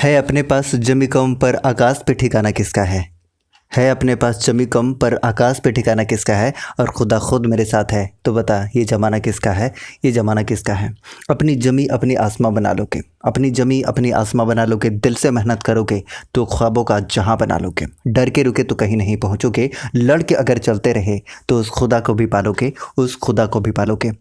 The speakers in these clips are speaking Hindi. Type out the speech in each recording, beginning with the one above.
है अपने पास जमी कम पर आकाश पे ठिकाना किसका है अपने पास जमी कम पर आकाश पे ठिकाना किसका है और खुदा खुद मेरे साथ है। तो बता ये ज़माना किसका है, ये ज़माना किसका है। अपनी जमी अपनी आसमां बना लोगे, अपनी जमी अपनी आसमां बना लोगे, दिल से मेहनत करोगे तो ख्वाबों का जहां बना लोगे। डर के रुके तो कहीं नहीं पहुंचोगे, लड़ के अगर चलते रहे तो उस खुदा को भी पालोगे, उस खुदा को भी पालोगे।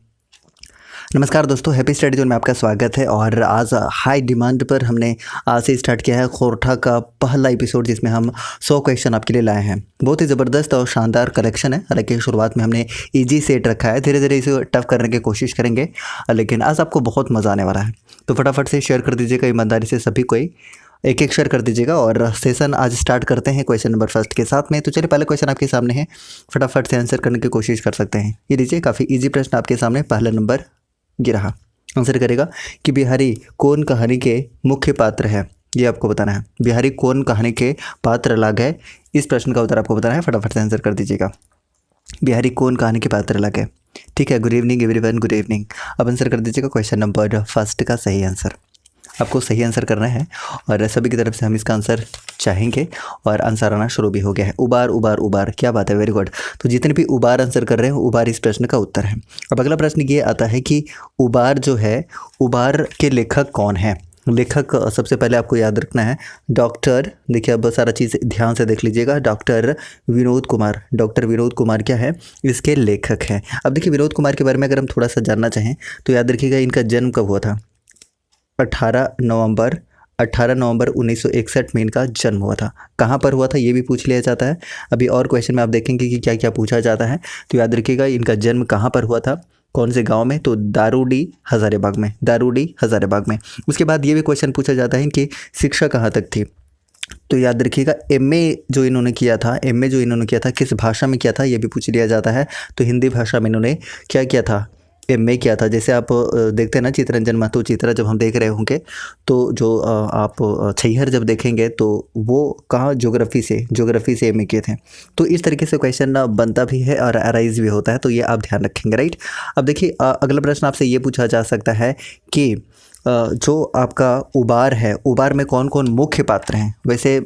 नमस्कार दोस्तों, हैप्पी स्टडी जोन में आपका स्वागत है। और आज हाई डिमांड पर हमने आज से स्टार्ट किया है खोरठा का पहला एपिसोड, जिसमें हम 100 क्वेश्चन आपके लिए लाए हैं। बहुत ही ज़बरदस्त और शानदार कलेक्शन है। हालांकि शुरुआत में हमने इजी सेट रखा है, धीरे धीरे इसे टफ करने की कोशिश करेंगे, लेकिन आज आपको बहुत मज़ा आने वाला है। तो फटाफट से शेयर कर दीजिएगा, ईमानदारी से सभी कोई एक एक शेयर कर दीजिएगा। और सेशन आज स्टार्ट करते हैं क्वेश्चन नंबर फर्स्ट के साथ में। तो चलिए, पहला क्वेश्चन आपके सामने है, फटाफट से आंसर करने की कोशिश कर सकते हैं। ये लीजिए, काफ़ी ईजी प्रश्न आपके सामने। पहला नंबर ये रहा, आंसर करेगा कि बिहारी कौन कहानी के मुख्य पात्र है, ये आपको बताना है। बिहारी कौन कहानी के पात्र अलग है, इस प्रश्न का उत्तर आपको बताना है। फटाफट से आंसर कर दीजिएगा, बिहारी कौन कहानी के पात्र अलग है। ठीक है, good evening everyone, good evening. अब आंसर कर दीजिएगा क्वेश्चन नंबर फर्स्ट का सही आंसर। आपको सही आंसर करना है और सभी की तरफ से हम इसका आंसर चाहेंगे। और आंसर आना शुरू भी हो गया है। उबार उबार उबार, क्या बात है, वेरी गुड। तो जितने भी उबार आंसर कर रहे हैं, उबार इस प्रश्न का उत्तर है। अब अगला प्रश्न ये आता है कि उबार जो है, उबार के लेखक कौन है। लेखक सबसे पहले आपको याद रखना है डॉक्टर, देखिए अब सारा चीज़ ध्यान से देख लीजिएगा, डॉक्टर विनोद कुमार। डॉक्टर विनोद कुमार क्या है, इसके लेखक हैं। अब देखिए, विनोद कुमार के बारे में अगर हम थोड़ा सा जानना चाहें तो याद रखिएगा, इनका जन्म कब हुआ था। 18 नवंबर 1961 में इनका जन्म हुआ था। कहाँ पर हुआ था ये भी पूछ लिया जाता है। अभी और क्वेश्चन में आप देखेंगे कि क्या क्या पूछा जाता है। तो याद रखिएगा, इनका जन्म कहाँ पर हुआ था, कौन से गांव में, तो दारूडी हज़ारीबाग में, दारूडी हज़ारीबाग में। उसके बाद ये भी क्वेश्चन पूछा जाता है इनकी शिक्षा कहाँ तक थी। तो याद रखिएगा, एमए जो इन्होंने किया था किस भाषा में किया था, ये भी पूछ लिया जाता है। तो हिंदी भाषा में इन्होंने क्या किया था, एमए किया था। जैसे आप देखते हैं ना चित्ररंजन महतो चित्रा, जब हम देख रहे होंगे तो जो आप छैहर जब देखेंगे तो वो कहाँ, ज्योग्राफी से एमए किए थे। तो इस तरीके से क्वेश्चन बनता भी है और अराइज भी होता है, तो ये आप ध्यान रखेंगे, राइट। अब देखिए, अगला प्रश्न आपसे ये पूछा जा सकता है कि जो आपका उबार है, उबार में कौन कौन मुख्य पात्र हैं। वैसे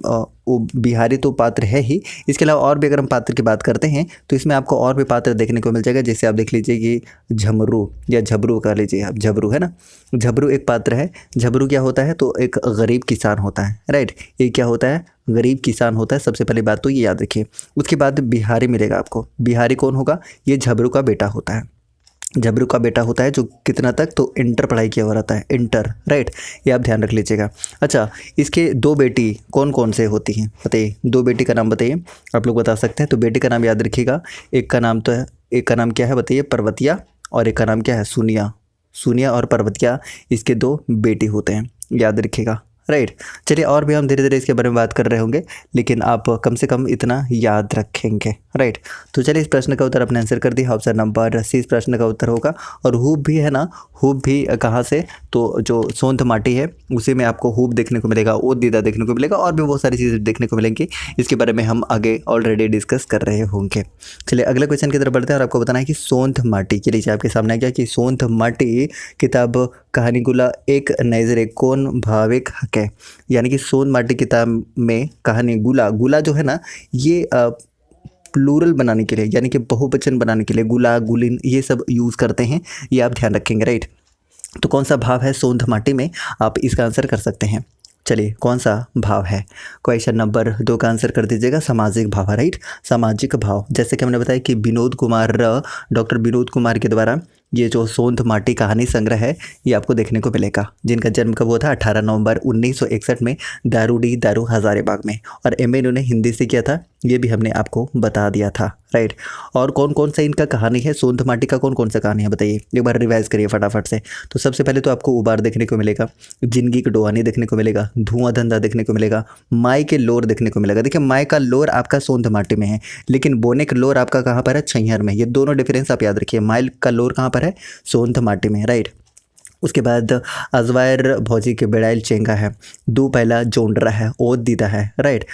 बिहारी तो पात्र है ही, इसके अलावा और भी अगर हम पात्र की बात करते हैं तो इसमें आपको और भी पात्र देखने को मिल जाएगा। जैसे आप देख लीजिए कि झमरू या झबरू कह लीजिए आप, झबरू है ना, झबरू एक पात्र है। झबरू क्या होता है, तो एक गरीब किसान होता है, राइट। ये क्या होता है, गरीब किसान होता है। सबसे पहली बात तो ये याद रखिए। उसके बाद बिहारी मिलेगा आपको। बिहारी कौन होगा, ये झबरू का बेटा होता है। झबरू का बेटा होता है जो कितना तक, तो इंटर पढ़ाई किया हुआ रहता है, इंटर, राइट। ये आप ध्यान रख लीजिएगा। अच्छा, इसके दो बेटी कौन कौन से होती हैं बताइए, दो बेटी का नाम बताइए, आप लोग बता सकते हैं। तो बेटी का नाम याद रखिएगा, एक का नाम क्या है बताइए, पर्वतिया, और एक का नाम क्या है, सुनिया। सुनिया और पर्वतिया, इसके दो बेटी होते हैं, याद रखिएगा, राइट। चलिए, और भी हम धीरे धीरे इसके बारे में बात कर रहे होंगे, लेकिन आप कम से कम इतना याद रखेंगे, राइट। तो चलिए, इस प्रश्न का उत्तर आपने आंसर कर दिया। ऑप्शन नंबर सी इस प्रश्न का उत्तर होगा। और हूब भी है ना, हूब भी कहाँ से, तो जो सोंध माटी है उसी में आपको हूब देखने को मिलेगा, ओद दीदा देखने को मिलेगा, और भी बहुत सारी चीज़ें देखने को मिलेंगी। इसके बारे में हम आगे ऑलरेडी डिस्कस कर रहे होंगे। चलिए, अगले क्वेश्चन की तरफ बढ़ते हैं और आपको बताना है कि सोंध माटी के नीचे आपके सामने आ गया कि सोंध माटी किताब कहानी गुला एक नजरे कौन भाविक हक है। यानी कि सोंध माटी किताब में कहानी गुला जो है ना, ये प्लूरल बनाने के लिए, यानी कि बहुवचन बनाने के लिए गुला गुलिन ये सब यूज़ करते हैं, ये आप ध्यान रखेंगे, राइट। तो कौन सा भाव है सोंध माटी में, आप इसका आंसर कर सकते हैं। चलिए, कौन सा भाव है, क्वेश्चन नंबर 2 का आंसर कर दीजिएगा, सामाजिक भाव, राइट। सामाजिक भाव, जैसे कि हमने बताया कि डॉक्टर विनोद कुमार के द्वारा ये जो सोंध माटी कहानी संग्रह है, ये आपको देखने को मिलेगा, जिनका जन्म कब हुआ था, 18 नवंबर 1961 में, दारू हज़ारीबाग में। और एमए इन्होंने हिंदी से किया था, ये भी हमने आपको बता दिया था, राइट। और कौन कौन सा इनका कहानी है, सोंध माटी का कौन कौन सा कहानी है बताइए, एक बार रिवाइज करिए फटाफट से। तो सबसे पहले तो आपको उबार देखने को मिलेगा, जिंदगी की डोहानी देखने को मिलेगा, धुआं धंधा देखने को मिलेगा, माई के लोर देखने को मिलेगा। देखिए, माई का लोर आपका सोंध माटी में है, लेकिन बोने का लोर आपका कहाँ पर है, छैहर में। ये दोनों डिफरेंस आप याद रखिए, माई का लोर कहाँ पर है, सोंध माटी में, राइट। उसके बाद अजवायर भौजी के बेड़ाइल चेंगा है, दो पहला जोंडरा है, ओत दीदा है, राइट।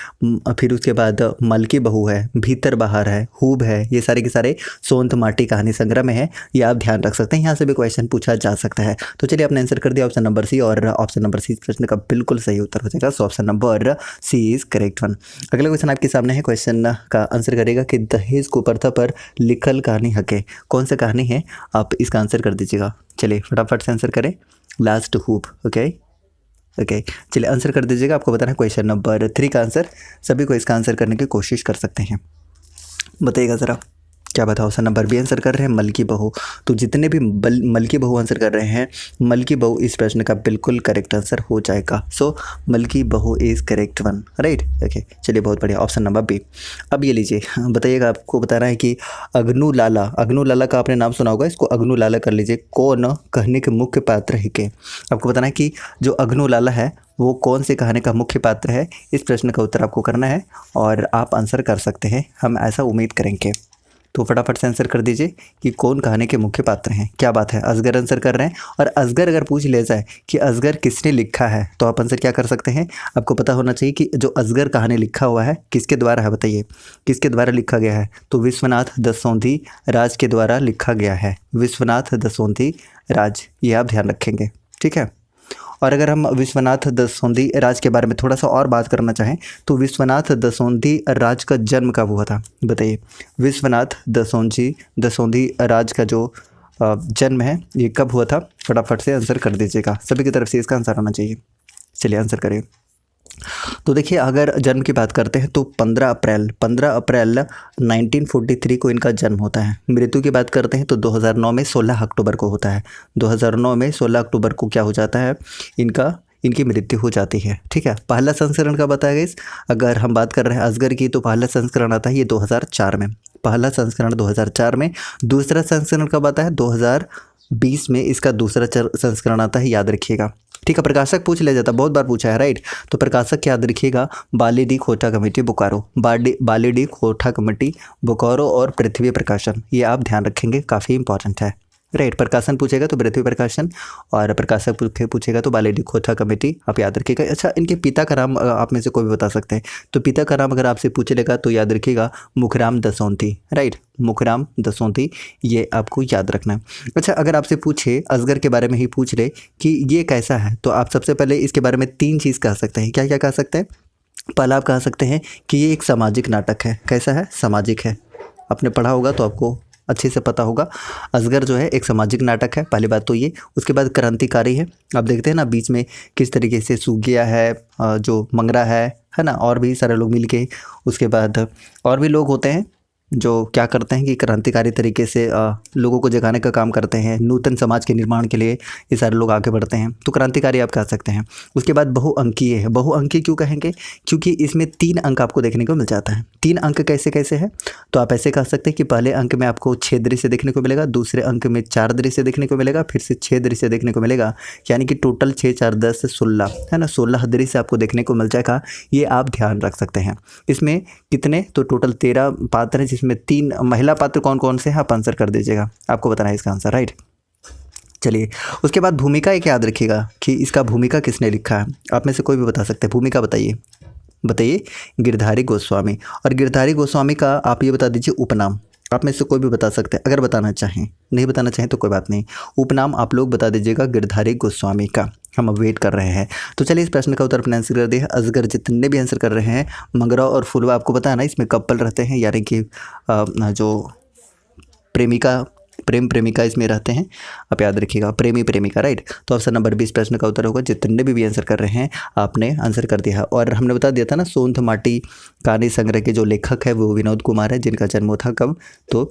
फिर उसके बाद मल की बहू है, भीतर बाहर है, हूब है, ये सारे के सारे सोंत माटी कहानी संग्रह में है। ये आप ध्यान रख सकते हैं, यहाँ से भी क्वेश्चन पूछा जा सकता है। तो चलिए आपने आंसर कर दिया ऑप्शन नंबर सी, और ऑप्शन नंबर सी प्रश्न का बिल्कुल सही उत्तर हो जाएगा। So option number C is correct one. अगला क्वेश्चन आपके सामने है, क्वेश्चन का आंसर करेगा कि दहेज को प्रथा पर लिखल कहानी हके, कौन सा कहानी है, आप इसका आंसर कर दीजिएगा। चलिए फटाफट से आंसर करें, लास्ट हुप। ओके, चलिए आंसर कर दीजिएगा। आपको बताना है क्वेश्चन नंबर 3 का आंसर। सभी को इसका आंसर करने की कोशिश कर सकते हैं, बताइएगा ज़रा क्या बताओ। ऑप्शन नंबर बी आंसर कर रहे हैं, मल की बहू। तो जितने भी मल की बहू आंसर कर रहे हैं, मल की बहू इस प्रश्न का बिल्कुल करेक्ट आंसर हो जाएगा। सो मल की बहू is correct one, right. Okay, चलिए बहुत बढ़िया, ऑप्शन नंबर बी। अब ये लीजिए, बताइएगा, आपको बताना है कि अग्नू लाला, अग्नू लाला का आपने नाम सुना होगा, इसको अग्नू लाला कर लीजिए। कौन कहने के मुख्य पात्र है के, आपको बताना है कि जो अग्नू लाला है वो कौन से कहानी का मुख्य पात्र है। इस प्रश्न का उत्तर आपको करना है और आप आंसर कर सकते हैं, हम ऐसा उम्मीद करेंगे। तो फटाफट से आंसर कर दीजिए कि कौन कहानी के मुख्य पात्र हैं। क्या बात है, असगर आंसर कर रहे हैं। और असगर अगर पूछ लिया जाए कि असगर किसने लिखा है, तो आप आंसर क्या कर सकते हैं, आपको पता होना चाहिए कि जो असगर कहानी लिखा हुआ है किसके द्वारा है, बताइए किसके द्वारा लिखा गया है। तो विश्वनाथ दसौंधी राज के द्वारा लिखा गया है, विश्वनाथ दसौंधी राज, ये आप ध्यान रखेंगे, ठीक है। और अगर हम विश्वनाथ दसौंधी राज के बारे में थोड़ा सा और बात करना चाहें, तो विश्वनाथ दसौंधी राज का जन्म कब हुआ था, बताइए। विश्वनाथ दसौंधी राज का जो जन्म है ये कब हुआ था, फटाफट से आंसर कर दीजिएगा। सभी की तरफ से इसका आंसर आना चाहिए। चलिए आंसर करिए। तो देखिए, अगर जन्म की बात करते हैं तो 15 अप्रैल 1943 को इनका जन्म होता है। मृत्यु की बात करते हैं तो 2009 में 16 अक्टूबर को होता है। 2009 में 16 अक्टूबर को क्या हो जाता है, इनकी मृत्यु हो जाती है, ठीक है। पहला संस्करण का बताया गया, अगर हम बात कर रहे हैं असगर की, तो पहला संस्करण आता है ये 2004 में, पहला संस्करण 2004 में। दूसरा संस्करण कब आता है, 2020 में इसका दूसरा संस्करण आता है, याद रखिएगा, ठीक है। प्रकाशक पूछ लिया जाता, बहुत बार पूछा है, राइट। तो प्रकाशक याद रखिएगा, बाली खोटा कमेटी बोकारो, बाली खोटा कमेटी बोकारो और पृथ्वी प्रकाशन, ये आप ध्यान रखेंगे, काफ़ी इंपॉर्टेंट है, राइट। प्रकाशन पूछेगा तो पृथ्वी प्रकाशन, और प्रकाशक पूछेगा तो बाली खोटा कमेटी, आप याद रखिएगा। अच्छा, इनके पिता का नाम आप में से कोई भी बता सकते हैं, तो पिता का नाम अगर आपसे पूछ लेगा तो याद रखिएगा मुखराम दसौंधी, राइट, मुखराम दसौंधी, ये आपको याद रखना है। अच्छा, अगर आपसे पूछे असगर के बारे में ही पूछ ले कि ये कैसा है, तो आप सबसे पहले इसके बारे में 3 चीज़ कह सकते हैं। क्या क्या कह सकते हैं, पहला आप कह सकते हैं कि ये एक सामाजिक नाटक है। कैसा है, सामाजिक है, आपने पढ़ा होगा तो आपको अच्छे से पता होगा। असगर जो है एक सामाजिक नाटक है, पहली बात तो ये। उसके बाद क्रांतिकारी है, आप देखते हैं ना बीच में किस तरीके से सूगिया है, जो मंगरा है ना, और भी सारे लोग मिलके, उसके बाद और भी लोग होते हैं जो क्या करते हैं कि क्रांतिकारी तरीके से लोगों को जगाने का काम करते हैं, नूतन समाज के निर्माण के लिए ये सारे लोग आगे बढ़ते हैं, तो क्रांतिकारी आप कह सकते हैं। उसके बाद बहुअंकीय है, बहुअंकीय क्यों कहेंगे, क्योंकि इसमें 3 अंक आपको देखने को मिल जाता है। 3 अंक कैसे कैसे है, तो आप ऐसे कह सकते हैं कि पहले अंक में आपको 6 दृश्य देखने को मिलेगा, दूसरे अंक में 4 दृश्य देखने को मिलेगा, फिर से 6 दृश्य देखने को मिलेगा, यानी कि टोटल 6 4 10 16 है ना, 16 दृश्य आपको देखने को मिल जाएगा, ये आप ध्यान रख सकते हैं। इसमें कितने, तो टोटल 13 पात्र हैं, जिसमें 3 महिला पात्र कौन कौन से हैं, आप आंसर कर दीजिएगा, आपको बताना है इसका आंसर, राइट। चलिए, उसके बाद भूमिका एक याद रखिएगा कि इसका भूमिका किसने लिखा है, आप में से कोई भी बता सकते हैं, भूमिका बताइए गिरधारी गोस्वामी। और गिरधारी गोस्वामी का आप ये बता दीजिए उपनाम, आप में से कोई भी बता सकते हैं, अगर बताना चाहें, नहीं बताना चाहें तो कोई बात नहीं, उपनाम आप लोग बता दीजिएगा गिरधारी गोस्वामी का, हम अब वेट कर रहे हैं। तो चलिए इस प्रश्न का उत्तर अपने आंसर कर दिया। असगर जितने भी आंसर कर रहे हैं, मंगरा और फुलवा, आपको पता है ना इसमें कपल रहते हैं, यानी कि जो प्रेम प्रेमिका इसमें रहते हैं, आप याद रखिएगा, प्रेमी प्रेमिका, राइट। तो ऑप्शन नंबर 20 प्रश्न का उत्तर होगा। जितने भी आंसर कर रहे हैं आपने आंसर कर दिया है। और हमने बता दिया था ना, सोंध माटी कहानी संग्रह के जो लेखक है वो विनोद कुमार है, जिनका जन्म था कब, तो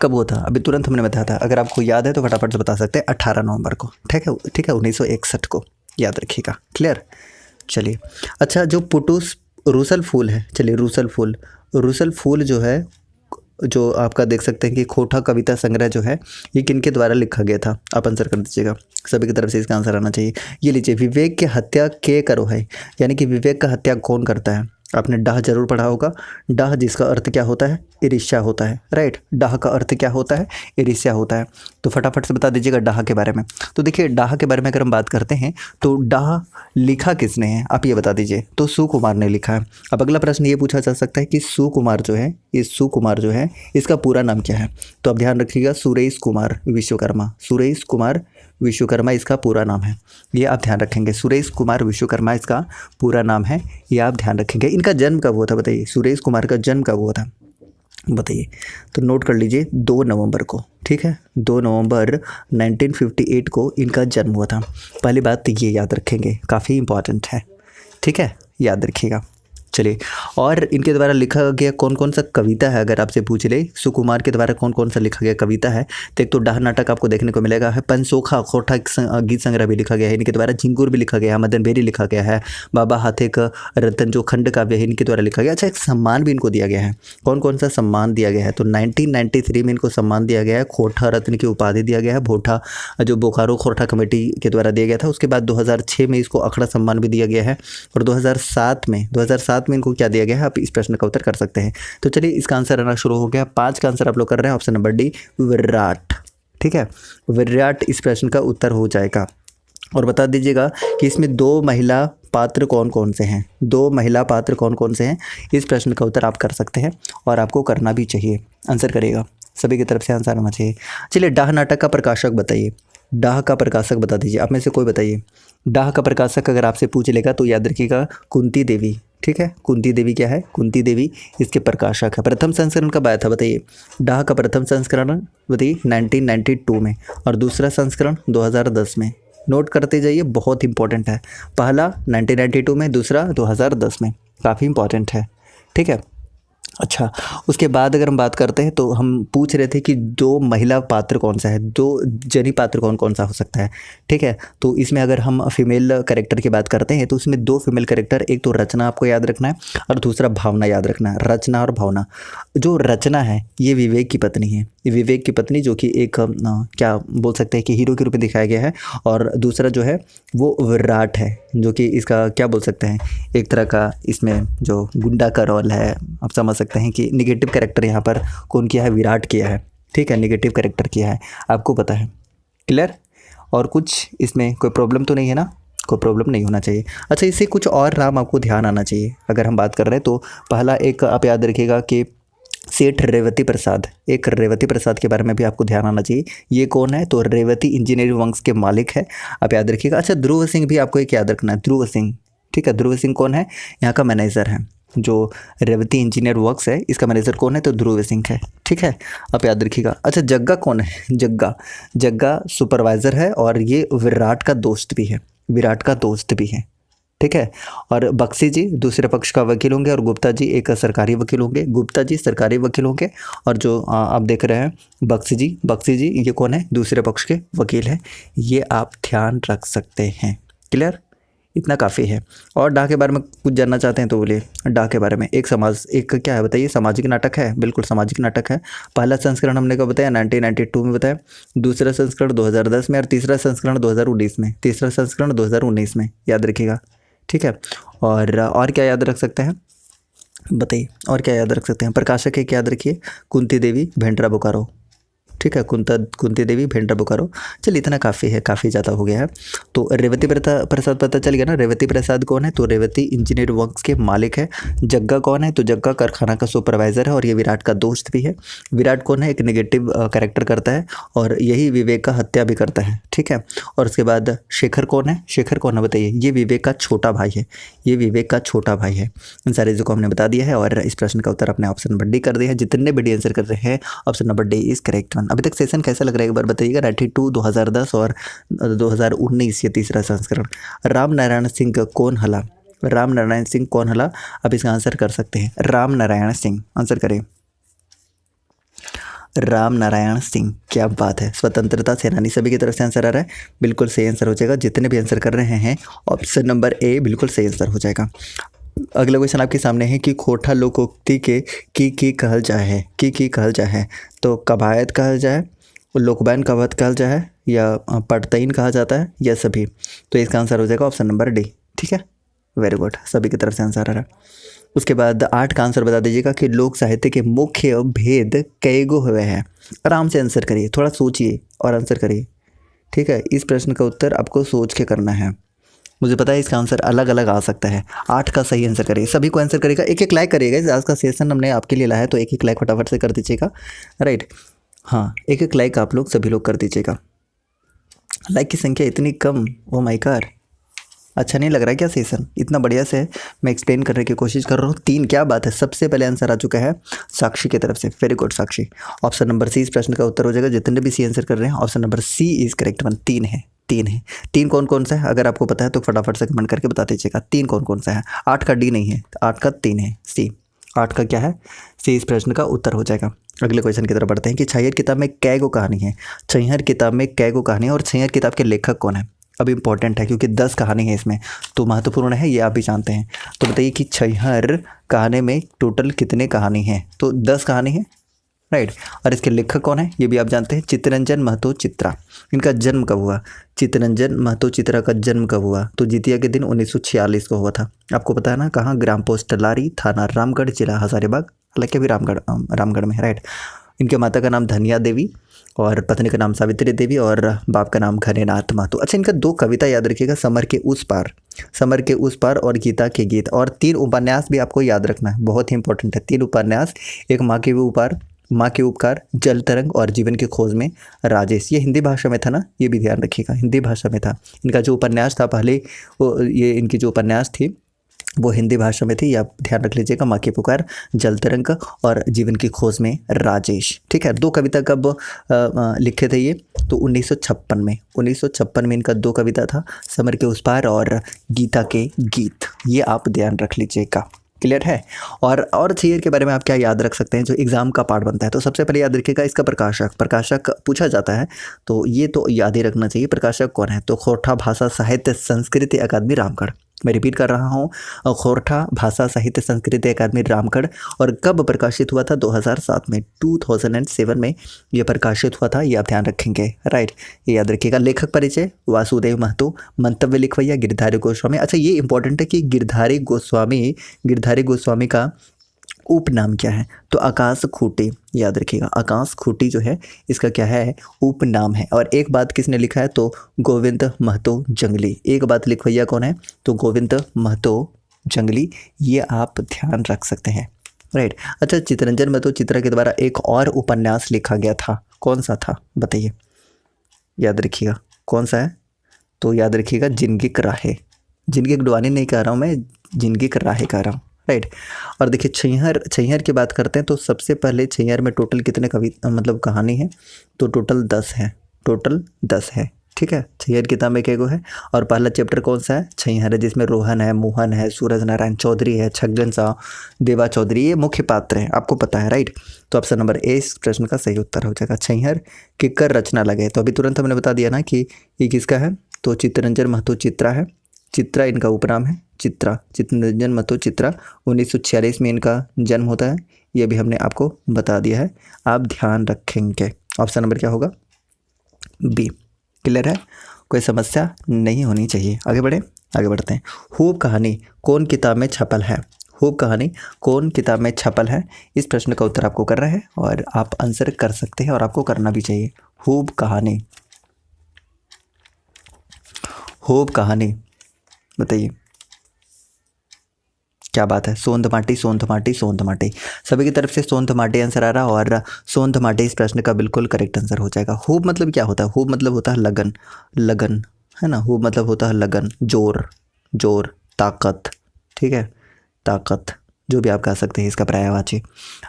कब हुआ था, अभी तुरंत हमने बताया था, अगर आपको याद है तो फटाफट से बता सकते हैं, 18 नवंबर को, ठीक है 1961 को, याद रखिएगा, क्लियर। चलिए, अच्छा, जो पुटूस रूसल फूल है, चलिए रूसल फूल जो है, जो आपका देख सकते हैं कि खोटा कविता संग्रह जो है, ये किनके द्वारा लिखा गया था, आप आंसर कर दीजिएगा, सभी की तरफ से इसका आंसर आना चाहिए। ये लीजिए, विवेक की हत्या के करो है, यानी कि विवेक का हत्या कौन करता है, आपने डाह जरूर पढ़ा होगा। डाह जिसका अर्थ क्या होता है, ईर्ष्या होता है, राइट। डाह का अर्थ क्या होता है, ईर्ष्या होता है। तो फटाफट से बता दीजिएगा डाह के बारे में। तो देखिए डाह के बारे में अगर हम बात करते हैं तो डाह लिखा किसने है, आप ये बता दीजिए। तो सुकुमार ने लिखा है। अब अगला प्रश्न ये पूछा जा सकता है कि सुकुमार जो है, ये सुकुमार जो है इसका पूरा नाम क्या है। तो आप ध्यान रखिएगा, सुरेश कुमार विश्वकर्मा, सुरेश कुमार विश्वकर्मा इसका पूरा नाम है, ये आप ध्यान रखेंगे। सुरेश कुमार विश्वकर्मा इसका पूरा नाम है, ये आप ध्यान रखेंगे। इनका जन्म कब हुआ था बताइए, सुरेश कुमार का जन्म कब हुआ था बताइए। तो नोट कर लीजिए 2 नवंबर को, ठीक है, 2 नवंबर 1958 को इनका जन्म हुआ था। पहली बात तो ये याद रखेंगे, काफ़ी इंपॉर्टेंट है, ठीक है, याद रखिएगा। चलिए, और इनके द्वारा लिखा गया कौन कौन सा कविता है अगर आपसे पूछ ले, सुकुमार के द्वारा कौन कौन सा लिखा गया कविता है, तो एक तो डाह नाटक आपको देखने को मिलेगा है, पंचोखा खोटा गीत संग्रह भी लिखा गया है इनके द्वारा, झिंगुर भी लिखा गया है, मदन बेरी लिखा गया है, बाबा हाथे का रतन जो खंड काव्य है इनके द्वारा लिखा गया। अच्छा, एक सम्मान भी इनको दिया गया है। कौन कौन सा सम्मान दिया गया है, तो 1993 में इनको सम्मान दिया गया है, खोटा रत्न की उपाधि दिया गया है, भोटा जो बोकारो खोटा कमेटी के द्वारा दिया गया था। उसके बाद 2006 में इसको अखड़ा सम्मान भी दिया गया है, और 2007 में इनको क्या दिया गया है, आप इस प्रश्न का उत्तर कर सकते हैं। तो चलिए इसका आंसर आना शुरू हो गया। 5 का आंसर आप लोग कर रहे हैं, ऑप्शन नंबर डी विराट, ठीक है, विराट इस प्रश्न का उत्तर हो जाएगा। और बता दीजिएगा कि इसमें 2 महिला पात्र कौन कौन से हैं, 2 महिला पात्र कौन कौन से हैं, इस प्रश्न का उत्तर आप कर सकते हैं और आपको करना भी चाहिए। आंसर करिएगा, सभी की तरफ से आंसर आना चाहिए। चलिए डाह नाटक का प्रकाशक बताइए, डाह का प्रकाशक बता दीजिए, आप में से कोई बताइए। डाह का प्रकाशक अगर आपसे पूछ लेगा तो याद रखिएगा कुंती देवी, ठीक है, कुंती देवी क्या है, कुंती देवी इसके प्रकाशक है। प्रथम संस्करण कब आया था बताइए, डाह का प्रथम संस्करण बताइए 1992 में, और दूसरा संस्करण 2010 में। नोट करते जाइए, बहुत इंपॉर्टेंट है। पहला 1992 में, दूसरा 2010 में, काफ़ी इंपॉर्टेंट है, ठीक है। अच्छा, उसके बाद अगर हम बात करते हैं तो हम पूछ रहे थे कि 2 महिला पात्र कौन सा है, 2 जनी पात्र कौन कौन सा हो सकता है, ठीक है। तो इसमें अगर हम फीमेल कैरेक्टर की बात करते हैं तो उसमें 2 फीमेल कैरेक्टर, एक तो रचना आपको याद रखना है और दूसरा भावना याद रखना है। रचना और भावना, जो रचना है ये विवेक की पत्नी है, विवेक की पत्नी जो कि एक क्या बोल सकते हैं कि हीरो के रूप में दिखाया गया है, और दूसरा जो है वो विराट है, जो कि इसका क्या बोल सकते हैं, एक तरह का इसमें जो गुंडा का रोल है, आप समझ सकते हैं कि निगेटिव कैरेक्टर यहाँ पर कौन किया है, विराट किया है, ठीक है, निगेटिव कैरेक्टर किया है, आपको पता है, क्लियर। और कुछ इसमें कोई प्रॉब्लम तो नहीं है ना, कोई प्रॉब्लम नहीं होना चाहिए। अच्छा, इससे कुछ और नाम आपको ध्यान आना चाहिए अगर हम बात कर रहे हैं तो पहला एक आप याद रखिएगा कि सेठ रेवती प्रसाद, एक रेवती प्रसाद के बारे में भी आपको ध्यान आना चाहिए। ये कौन है, तो रेवती इंजीनियरिंग वंश के मालिक है, आप याद रखिएगा। अच्छा, ध्रुव सिंह भी आपको एक याद रखना है, ध्रुव सिंह, ठीक है, ध्रुव सिंह कौन है, यहाँ का मैनेजर है, जो रेवती इंजीनियर वर्क्स है इसका मैनेजर कौन है, तो ध्रुव सिंह है, ठीक है, आप याद रखिएगा। अच्छा, जग्गा कौन है, जग्गा, जग्गा सुपरवाइज़र है और ये विराट का दोस्त भी है, विराट का दोस्त भी है, ठीक है। और बख्शी जी दूसरे पक्ष का वकील होंगे, और गुप्ता जी एक सरकारी वकील होंगे, गुप्ता जी सरकारी वकील होंगे, और जो आप देख रहे हैं बख्शी जी, बख्शी जी ये कौन है, दूसरे पक्ष के वकील हैं, ये आप ध्यान रख सकते हैं, क्लियर, इतना काफ़ी है। और डाह के बारे में कुछ जानना चाहते हैं तो बोलिए। डाह के बारे में एक क्या है बताइए, सामाजिक नाटक है, बिल्कुल सामाजिक नाटक है। पहला संस्करण हमने कब बताया, 1992 में बताया, दूसरा संस्करण 2010 में, और तीसरा संस्करण 2019 में, तीसरा संस्करण 2019 में, याद रखिएगा, ठीक है। और क्या याद रख सकते हैं बताइए, और क्या याद रख सकते हैं, प्रकाशक एक याद रखिए कुंती देवी भेंडरा बोकारो, ठीक है, कुंती देवी भेंडरा बोकारो। चलिए इतना काफ़ी है, काफ़ी ज़्यादा हो गया है। तो रेवती प्रसाद पता चल गया ना, रेवती प्रसाद कौन है, तो रेवती इंजीनियर वर्क्स के मालिक है। जग्गा कौन है, तो जग्गा कारखाना का सुपरवाइज़र है और ये विराट का दोस्त भी है। विराट कौन है, एक नेगेटिव कैरेक्टर करता है और यही विवेक का हत्या भी करता है, ठीक है। और उसके बाद शेखर कौन है, शेखर कौन है बताइए, ये विवेक का छोटा भाई है, ये विवेक का छोटा भाई है। इन सारी चीज़ों को हमने बता दिया है और इस प्रश्न का उत्तर अपने ऑप्शन नंबर डी कर दिया है। जितने भी डी आंसर कर रहे हैं option number D is correct one. अभी तक सेशन कैसा लग रहा है एक बार बताइएगा। 92, 2010 और 2019 ये तीसरा संस्करण। राम नारायण सिंह कौन हला, राम नारायण सिंह कौन हला, आप इसका आंसर कर सकते हैं। राम नारायण सिंह, आंसर करें, राम नारायण सिंह, क्या बात है, स्वतंत्रता सेनानी। सभी की तरफ से आंसर आ रहा है, बिल्कुल सही आंसर हो जाएगा। जितने भी आंसर कर रहे हैं ऑप्शन नंबर ए बिल्कुल सही आंसर हो जाएगा। अगला क्वेश्चन आपके सामने है कि खोटा लोकोक्ति के की कहल जाए है, की कहल जाए है, तो कवायद कहल जाए, लोकबैन कवायद कहल जाए, या पटतईन कहा जाता है, या सभी। तो इसका आंसर हो जाएगा ऑप्शन नंबर डी, ठीक है। वेरी गुड, सभी की तरफ से आंसर आ रहा है। उसके बाद 8 का आंसर बता दीजिएगा कि लोक साहित्य के मुख्य भेद कई गो हुए हैं। आराम से आंसर करिए, थोड़ा सोचिए और आंसर करिए, ठीक है। इस प्रश्न का उत्तर आपको सोच के करना है। मुझे पता है इसका आंसर अलग अलग आ सकता है। 8 का सही आंसर करिए, सभी को आंसर करेगा। एक एक लाइक करिएगा, आज का सेशन हमने आपके लिए लाया है, तो एक एक लाइक फटाफट से कर दीजिएगा, राइट। हाँ, एक एक लाइक आप लोग सभी लोग कर दीजिएगा। लाइक की संख्या इतनी कम, ओ माय गॉड, अच्छा नहीं लग रहा है क्या सेशन? इतना बढ़िया से मैं एक्सप्लेन करने की कोशिश कर रहा हूँ। 3, क्या बात है। सबसे पहले आंसर आ चुका है साक्षी की तरफ से, वेरी गुड साक्षी। ऑप्शन नंबर सी इस प्रश्न का उत्तर हो जाएगा। जितने भी सी आंसर कर रहे हैं, option number C is correct one. 3 है, 3 है। 3 कौन कौन सा है? अगर आपको पता है तो फटाफट से कमेंट करके बता दीजिएगा 3 कौन कौन सा है। 8 का डी नहीं है, 8 का 3 है, सी। 8 का क्या है? सी इस प्रश्न का उत्तर हो जाएगा। अगले क्वेश्चन की तरफ बढ़ते हैं कि छैहर किताब में कै गो कहानी है। छैहर किताब में कै गो कहानी है और छैहर किताब के लेखक कौन है? अब इम्पॉर्टेंट है क्योंकि 10 कहानी है इसमें, तो महत्वपूर्ण है, ये आप भी जानते हैं। तो बताइए कि छैहर कहानी में टोटल कितने कहानी हैं? तो 10 कहानी है, राइट। और इसके लेखक कौन है ये भी आप जानते हैं, चित्तरंजन महतो चित्रा। इनका जन्म कब हुआ? चित्तरंजन महतो चित्रा का जन्म कब हुआ? तो जितिया के दिन 1946 को हुआ था। आपको पता है ना कहाँ? ग्राम पोस्ट लारी, थाना रामगढ़, जिला हजारीबाग, हालांकि अभी रामगढ़ में है, राइट। इनके माता का नाम धनिया देवी और पत्नी का नाम सावित्री देवी और बाप का नाम घनेनाथ महतो। अच्छा, इनका 2 कविता याद रखिएगा, समर के उस पार, समर के उस पार और गीता के गीत, और 3 उपन्यास भी आपको याद रखना है, बहुत ही इंपॉर्टेंट है। 3 उपन्यास, एक माँ के ऊपर, माँ के उपकार, जल तरंग और जीवन की खोज में राजेश। ये हिंदी भाषा में था ना, ये भी ध्यान रखिएगा, हिंदी भाषा में था। इनका जो उपन्यास था पहले, वो ये इनकी जो उपन्यास थी वो हिंदी भाषा में थी, ये आप ध्यान रख लीजिएगा। माँ की पुकार, जल तरंग और जीवन की खोज में राजेश, ठीक है। 2 कविता कब लिखे थे ये? तो 1956 में, 1956 में इनका 2 कविता था, समर के उस पार और गीता के गीत। ये आप ध्यान रख लीजिएगा, क्लियर है। और छैहर के बारे में आप क्या याद रख सकते हैं जो एग्जाम का पार्ट बनता है? तो सबसे पहले याद रखिएगा इसका प्रकाशक पूछा जाता है, तो ये तो याद ही रखना चाहिए। प्रकाशक कौन है? तो खोरठा भाषा साहित्य संस्कृति अकादमी रामगढ़। मैं रिपीट कर रहा हूँ, खोरठा भाषा साहित्य संस्कृति अकादमी रामगढ़। और कब प्रकाशित हुआ था? 2007 में, 2007 में ये प्रकाशित हुआ था, ये आप ध्यान रखेंगे, राइट। ये याद रखिएगा। लेखक परिचय, वासुदेव महतो। मंतव्य लिखवैया, गिरधारी गोस्वामी। अच्छा, ये इंपॉर्टेंट है कि गिरधारी गोस्वामी का उपनाम क्या है? तो आकाश खूटी, याद रखिएगा। आकाश खूटी जो है इसका क्या है? उपनाम है। और एक बात किसने लिखा है? तो गोविंद महतो जंगली। एक बात लिखवैया कौन है? तो गोविंद महतो जंगली। ये आप ध्यान रख सकते हैं, राइट। अच्छा, चित्तरंजन महतो चित्रा के द्वारा एक और उपन्यास लिखा गया था, कौन सा था बताइए? याद रखिएगा कौन सा है? तो याद रखिएगा जिंदगी की राहें। जिंदगी डुआनी नहीं कह रहा हूँ मैं, जिंदगी की राहें कह रहा हूँ, राइट। और देखिए छैहर की बात करते हैं तो सबसे पहले छैहर में टोटल कितने कहानी है? तो टोटल 10 है, टोटल 10 है, ठीक है। छैहर किताब में कैगो है? और पहला चैप्टर कौन सा है? छैहर है, जिसमें रोहन है, मोहन है, सूरज नारायण चौधरी है, छगन शाह, देवा चौधरी, ये मुख्य पात्र हैं, आपको पता है, राइट। तो ऑप्शन नंबर ए इस प्रश्न का सही उत्तर हो जाएगा। छैहर किकर रचना लगे, तो अभी तुरंत हमने बता दिया ना कि ये किसका है? तो चित्तरंजन महतो चित्रा है, चित्रा इनका उपनाम है, चित्तरंजन महतो चित्रा। 1946 में इनका जन्म होता है, ये भी हमने आपको बता दिया है, आप ध्यान रखेंगे। ऑप्शन नंबर क्या होगा? बी, क्लियर है, कोई समस्या नहीं होनी चाहिए। आगे बढ़ते हैं। खूब कहानी कौन किताब में छपल है? खूब कहानी कौन किताब में छपल है? इस प्रश्न का उत्तर आपको करना है और आप आंसर कर सकते हैं और आपको करना भी चाहिए। खूब कहानी बताइए क्या बात है? सोंधमाटी, सभी की तरफ से सोंधमाटी आंसर आ रहा है और सोंधमाटी इस प्रश्न का बिल्कुल करेक्ट आंसर हो जाएगा। खूब मतलब क्या होता है? खूब मतलब होता है लगन है ना। खूब मतलब होता है लगन, जोर, ताकत, ठीक है, ताकत, जो भी आप कह सकते हैं इसका पर्यायवाची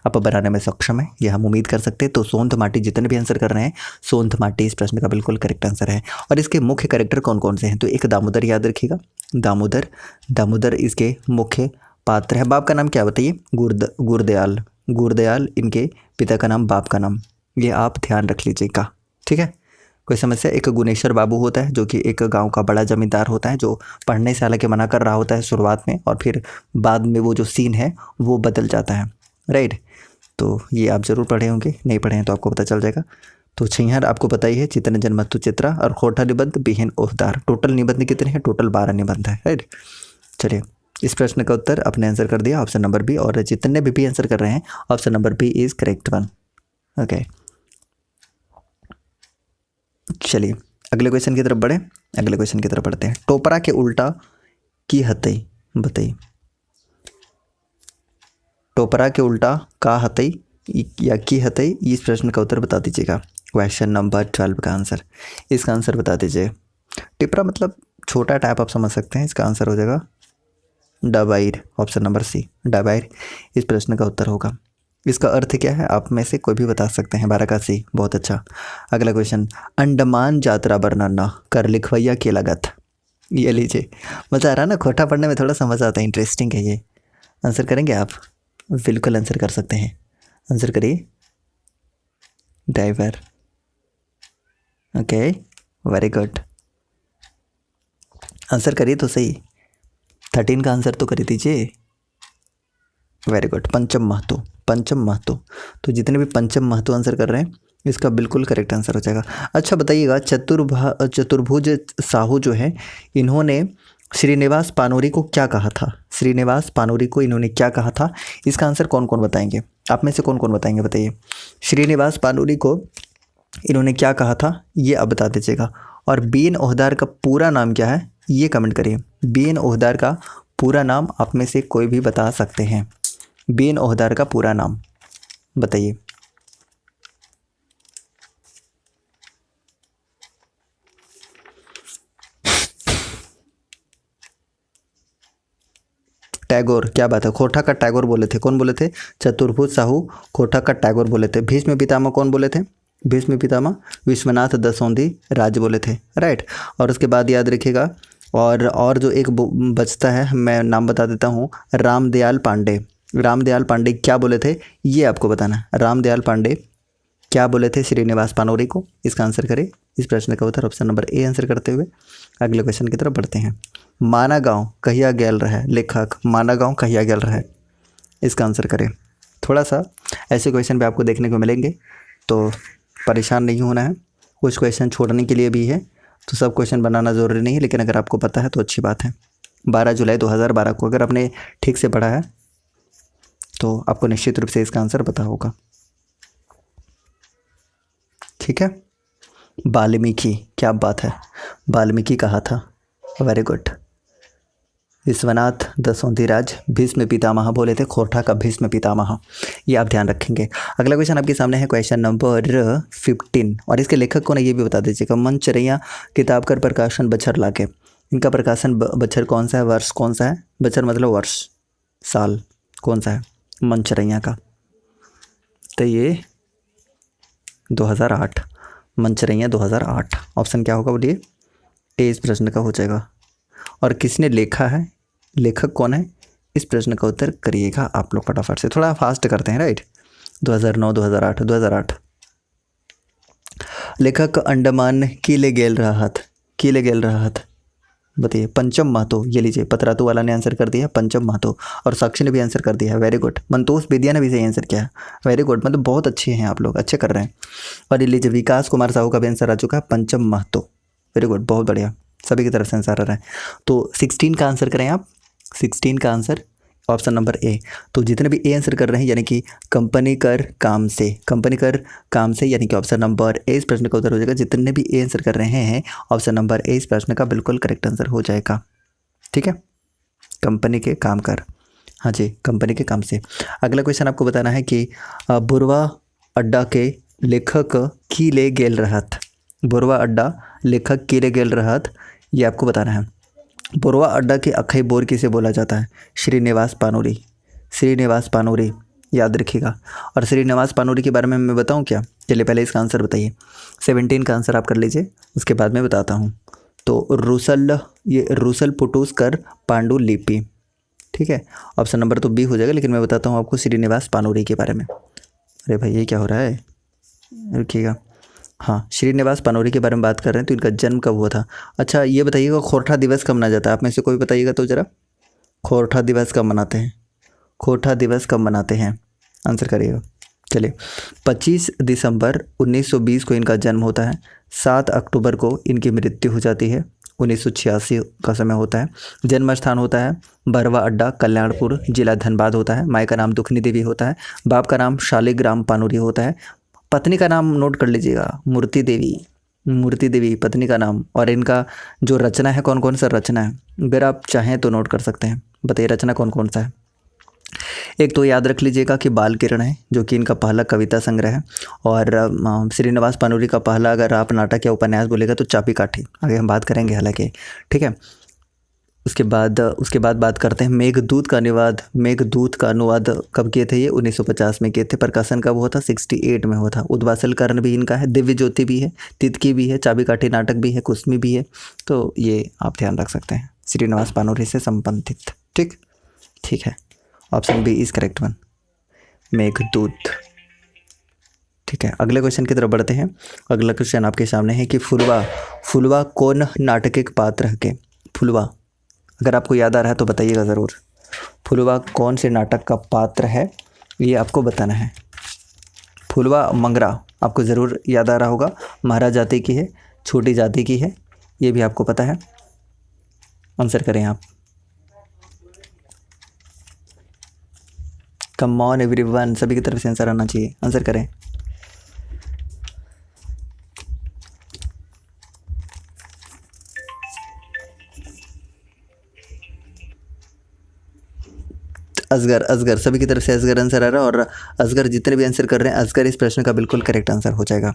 आप बनाने में सक्षम है, ये हम उम्मीद कर सकते हैं। तो सोंधमाटी जितने भी आंसर कर रहे हैं, सोंधमाटी इस प्रश्न का बिल्कुल करेक्ट आंसर है। और इसके मुख्य कैरेक्टर कौन कौन से हैं? तो एक दामोदर, याद रखिएगा, दामोदर इसके मुख्य पात्र है। बाप का नाम क्या बताइए? गुरदयाल इनके पिता का नाम, बाप का नाम, ये आप ध्यान रख लीजिएगा, ठीक है। कोई समस्या? एक गुनेश्वर बाबू होता है जो कि एक गांव का बड़ा जमींदार होता है, जो पढ़ने से हालांकि मना कर रहा होता है शुरुआत में, और फिर बाद में वो जो सीन है वो बदल जाता है, राइट। तो ये आप ज़रूर पढ़े होंगे, नहीं पढ़े हैं तो आपको पता चल जाएगा। तो छैहर आपको पता ही है, चित्तरंजन महतो चित्रा और खोरठा निबंध, बिहीन ओहदार। टोटल निबंध कितने हैं? टोटल 12 निबंध है, राइट। चलिए, इस प्रश्न का उत्तर आपने आंसर कर दिया ऑप्शन नंबर बी, और जितने भी आंसर कर रहे हैं option number B is correct one. Okay, चलिए अगले क्वेश्चन की तरफ बढ़े। अगले क्वेश्चन की तरफ बढ़ते हैं। टोपरा के उल्टा की हतई, बताइए। टोपरा के उल्टा का हतई या की हतई, इस प्रश्न का उत्तर बता दीजिएगा। क्वेश्चन नंबर 12 का आंसर, इसका आंसर बता दीजिए। टिपरा मतलब छोटा टाइप, आप समझ सकते हैं। इसका आंसर हो जाएगा डबाइर, ऑप्शन नंबर सी, डबाइर इस प्रश्न का उत्तर होगा। इसका अर्थ क्या है आप में से कोई भी बता सकते हैं। 12 का सी, बहुत अच्छा। अगला क्वेश्चन, अंडमान यात्रा वर्णन कर लिखवैया के लगत, ये लीजिए। मज़ा आ रहा है ना, खोटा पढ़ने में थोड़ा समझ आता है, इंटरेस्टिंग है ये। आंसर करेंगे आप? बिल्कुल आंसर कर सकते हैं। आंसर करिए, driver. Okay, very good, answer करिए तो सही। 13 का आंसर तो कर दीजिए। वेरी गुड, पंचम महतो, पंचम महतो। तो जितने भी पंचम महतो आंसर कर रहे हैं इसका बिल्कुल करेक्ट आंसर हो जाएगा। अच्छा बताइएगा, चतुर्भुज साहू जो है, इन्होंने श्रीनिवास पानोरी को क्या कहा था? श्रीनिवास पानोरी को इन्होंने क्या कहा था? इसका आंसर कौन कौन बताएंगे? आप में से कौन कौन बताएंगे, बताइए। श्रीनिवास पानोरी को इन्होंने क्या कहा था, ये आप बता दीजिएगा। और बीएन ओहदार का पूरा नाम क्या है, ये कमेंट करिए। बीएन ओहदार का पूरा नाम आप में से कोई भी बता सकते हैं। बीएन ओहदार का पूरा नाम बताइए। टैगोर, क्या बात है, खोटा का टैगोर बोले थे। कौन बोले थे? चतुर्भुज साहू खोटा का टैगोर बोले थे। भीष्म पितामह कौन बोले थे? भीष्म पितामह विश्वनाथ दसोंधी राज बोले थे, राइट। और उसके बाद याद रखिएगा, और जो एक बचता है, मैं नाम बता देता हूँ, रामदयाल पांडे। रामदयाल पांडे क्या बोले थे, ये आपको बताना है। रामदयाल पांडे क्या बोले थे श्रीनिवास पानोरी को? इसका आंसर करें। इस प्रश्न का उत्तर ऑप्शन नंबर ए आंसर करते हुए अगले क्वेश्चन की तरफ बढ़ते हैं। माना गाँव कहिया गेल रहे, लेखक माना गाँव कहिया गेल रहे, इसका आंसर करें। थोड़ा सा ऐसे क्वेश्चन भी आपको देखने को मिलेंगे, तो परेशान नहीं होना है। कुछ क्वेश्चन छोड़ने के लिए भी है, तो सब क्वेश्चन बनाना ज़रूरी नहीं है, लेकिन अगर आपको पता है तो अच्छी बात है। 12 जुलाई 2012 को अगर आपने ठीक से पढ़ा है तो आपको निश्चित रूप से इसका आंसर पता होगा। ठीक है, वाल्मीकि, क्या बात है, वाल्मीकि कहा था, वेरी गुड। विश्वनाथ दसोंधी राज भीष्म पितामह बोले थे, खोटा का भीष्म पितामह, ये आप ध्यान रखेंगे। अगला क्वेश्चन आपके सामने है, क्वेश्चन नंबर 15, और इसके लेखक कौन है ये भी बता दीजिएगा। मंचरैया किताब कर प्रकाशन बछर लाके, इनका प्रकाशन बछर कौन सा है, वर्ष कौन सा है? बछर मतलब वर्ष, साल कौन सा है मंचरैया का? तो ये 2008, मंचरैया 2008, ऑप्शन क्या होगा बोलिए? ए इस प्रश्न का हो जाएगा। और किसने लिखा है, लेखक कौन है, इस प्रश्न का उत्तर करिएगा आप लोग फटाफट से, थोड़ा फास्ट करते हैं, राइट। 2009, 2008, 2008। लेखक अंडमान किले गेल रहत, किले गेल रहत, बताइए। पंचम महतो, ये लीजिए, पतरातू वाला ने आंसर कर दिया पंचम महतो, और साक्षी ने भी आंसर कर दिया, वेरी गुड। मंतोष विद्या ने भी सही आंसर किया, वेरी गुड, मतलब बहुत अच्छे हैं आप लोग, अच्छे कर रहे हैं। और ये लीजिए, विकास कुमार साहू का भी आंसर आ चुका है, पंचम महतो, वेरी गुड, बहुत बढ़िया, सभी की तरफ से आंसर आ रहा है। तो 16 का आंसर करें आप, 16 का आंसर ऑप्शन नंबर ए। तो जितने भी ए आंसर कर रहे हैं, यानी कि कंपनी कर काम से, कंपनी कर काम से, यानी कि ऑप्शन नंबर ए इस प्रश्न का उत्तर हो जाएगा। जितने भी ए आंसर कर रहे हैं, ऑप्शन नंबर ए इस प्रश्न का बिल्कुल करेक्ट आंसर हो जाएगा। ठीक है, कंपनी के काम कर, हाँ जी, कंपनी के काम से। अगला क्वेश्चन आपको बताना है कि बुरवा अड्डा के लेखक की ले गेल रहत, बुरवा अड्डा लेखक की ले गेल रहत, ये आपको बताना है। बुरवा अड्डा के अखई बोर किसे बोला जाता है? श्रीनिवास पानोरी, श्रीनिवास पानोरी, याद रखिएगा। और श्रीनिवास पानोरी के बारे में मैं बताऊं क्या? चलिए पहले इसका आंसर बताइए। 17 का आंसर आप कर लीजिए, उसके बाद मैं बताता हूं। तो रुसल, ये रुसल पुटुस्कर पांडुलिपि, ठीक है, ऑप्शन नंबर तो बी हो जाएगा, लेकिन मैं बताता हूँ आपको श्रीनिवास पानोरी के बारे में। अरे भाई ये क्या हो रहा है, रुकिएगा। हाँ, श्रीनिवास पानोरी के बारे में बात कर रहे हैं, तो इनका जन्म कब हुआ था? अच्छा ये बताइएगा, खोरठा दिवस कब मनाया जाता है? आप में से कोई बताइएगा तो ज़रा, खोरठा दिवस कब मनाते हैं? खोरठा दिवस कब मनाते हैं, आंसर करिएगा। चलिए, 25 दिसंबर 1920 को इनका जन्म होता है, 7 अक्टूबर को इनकी मृत्यु हो जाती है, 1986 का समय होता है। जन्म स्थान होता है बरवा अड्डा कल्याणपुर, जिला धनबाद होता है। माँ का नाम दुखनी देवी होता है। बाप का नाम शालिग्राम पानूरी होता है। पत्नी का नाम नोट कर लीजिएगा, मूर्ति देवी, मूर्ति देवी पत्नी का नाम। और इनका जो रचना है, कौन कौन सा रचना है, अगर आप चाहें तो नोट कर सकते हैं। बताइए रचना कौन कौन सा है। एक तो याद रख लीजिएगा कि बाल किरण है, जो कि इनका पहला कविता संग्रह है। और श्रीनिवास पानूरी का पहला अगर आप नाटक या उपन्यास बोलेगा तो चाबी काठी, आगे हम बात करेंगे हालांकि, ठीक है। उसके बाद बात करते हैं मेघदूत का अनुवाद। मेघदूत का अनुवाद कब किए थे? ये 1950 में किए थे। प्रकाशन कब हुआ था? 68 में हुआ था। उद्वासल कर्ण भी इनका है। दिव्य ज्योति भी है, तितकी भी है, चाबी काठी नाटक भी है, कुसमी भी है। तो ये आप ध्यान रख सकते हैं, श्रीनिवास पानूरी से संबंधित। ठीक है, option B is correct one, Meghdoot. ठीक है, अगले क्वेश्चन की तरफ बढ़ते हैं। अगला क्वेश्चन आपके सामने है कि फुलवा कौन नाटकिक पात्र है के? फुलवा, अगर आपको याद आ रहा है तो बताइएगा ज़रूर। फुलवा कौन से नाटक का पात्र है, ये आपको बताना है। फुलवा मंगरा आपको ज़रूर याद आ रहा होगा, महाराज जाति की है, छोटी जाति की है, ये भी आपको पता है। आंसर करें आप। कम ऑन एवरीवन, सभी की तरफ से आंसर आना चाहिए, आंसर करें। असगर, सभी की तरफ से असगर आंसर आ रहा है। और असगर जितने भी आंसर कर रहे हैं, असगर इस प्रश्न का बिल्कुल करेक्ट आंसर हो जाएगा।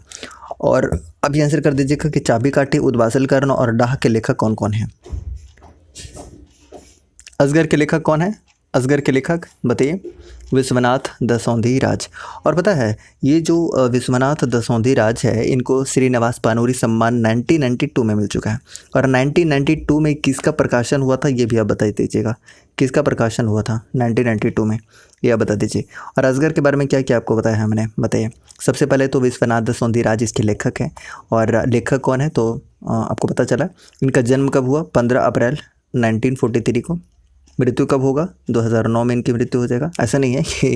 और अभी आंसर कर दीजिएगा कि चाबी काठी, उद्वासल कर्ण और डाह के लेखक कौन कौन हैं। असगर के लेखक कौन है? असगर के लेखक बताइए। विश्वनाथ दसौंधी राज। और पता है ये जो विश्वनाथ दसौंधी राज है, इनको श्रीनिवास पानूरी सम्मान 1992 में मिल चुका है। और 1992 में किसका प्रकाशन हुआ था, ये भी आप बता दीजिएगा। किसका प्रकाशन हुआ था 1992 में, ये आप बता दीजिए। और असगर के बारे में क्या क्या आपको बताया हमने, बताइए। सबसे पहले तो विश्वनाथ दसौंधी राज इसके लेखक हैं। और लेखक कौन है तो आपको पता चला। इनका जन्म कब हुआ? 15 अप्रैल 1943 को। मृत्यु कब होगा? 2009 में इनकी मृत्यु हो जाएगा। ऐसा नहीं है कि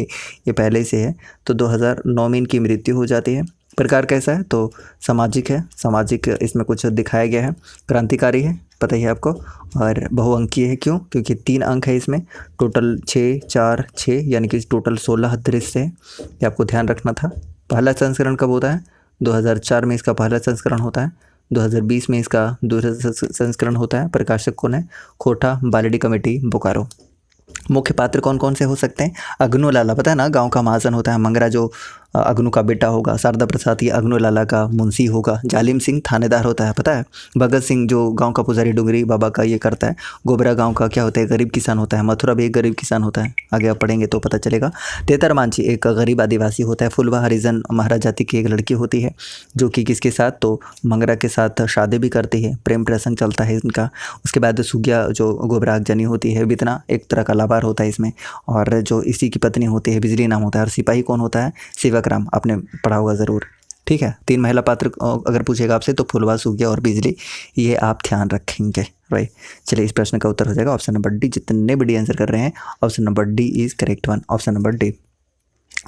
ये पहले से है, तो 2009 में इनकी मृत्यु हो जाती है। प्रकार कैसा है तो सामाजिक है, सामाजिक इसमें कुछ दिखाया गया है। क्रांतिकारी है, पता ही है आपको। और बहुअंकीय है, क्यों? क्योंकि 3 अंक है इसमें, टोटल 6 4 6 यानी कि टोटल 16 दृश्य है, ये आपको ध्यान रखना था। पहला संस्करण कब होता है? 2004 में इसका पहला संस्करण होता है। 2020 में इसका दूसरा संस्करण होता है। प्रकाशक कौन है? खोटा बालिडी कमेटी बोकारो। मुख्य पात्र कौन कौन से हो सकते हैं? अग्नू लाला, पता है ना, गांव का महाजन होता है। मंगरा जो अग्नू का बेटा होगा। शारदा प्रसाद ये अग्नू लाला का मुंशी होगा। जालिम सिंह थानेदार होता है, पता है। भगत सिंह जो गांव का पुजारी डुंगरी बाबा का ये करता है। गोबरा गांव का क्या होता है? गरीब किसान होता है। मथुरा भी एक गरीब किसान होता है, आगे आप पढ़ेंगे तो पता चलेगा। तेतर मांझी एक गरीब आदिवासी होता है। फुलवा हरिजन महाराज जाति की एक लड़की होती है, जो कि किसके साथ तो मंगरा के साथ शादी भी करती है। प्रेम प्रसंग चलता है इनका। उसके बाद सुगिया जो गोबरा जनी होती है, बितना एक तरह का लाभार होता है इसमें। और जो इसी की पत्नी होती है बिजली नाम होता है। और सिपाही कौन होता है? सेवक राम, आपने पढ़ा होगा ज़रूर। ठीक है, 3 महिला पात्र अगर पूछेगा आपसे तो फुलवा, सुगिया और बिजली, ये आप ध्यान रखेंगे, राइट। चलिए इस प्रश्न का उत्तर हो जाएगा ऑप्शन नंबर डी। जितने भी डी आंसर कर रहे हैं, option number D is correct one, option number D.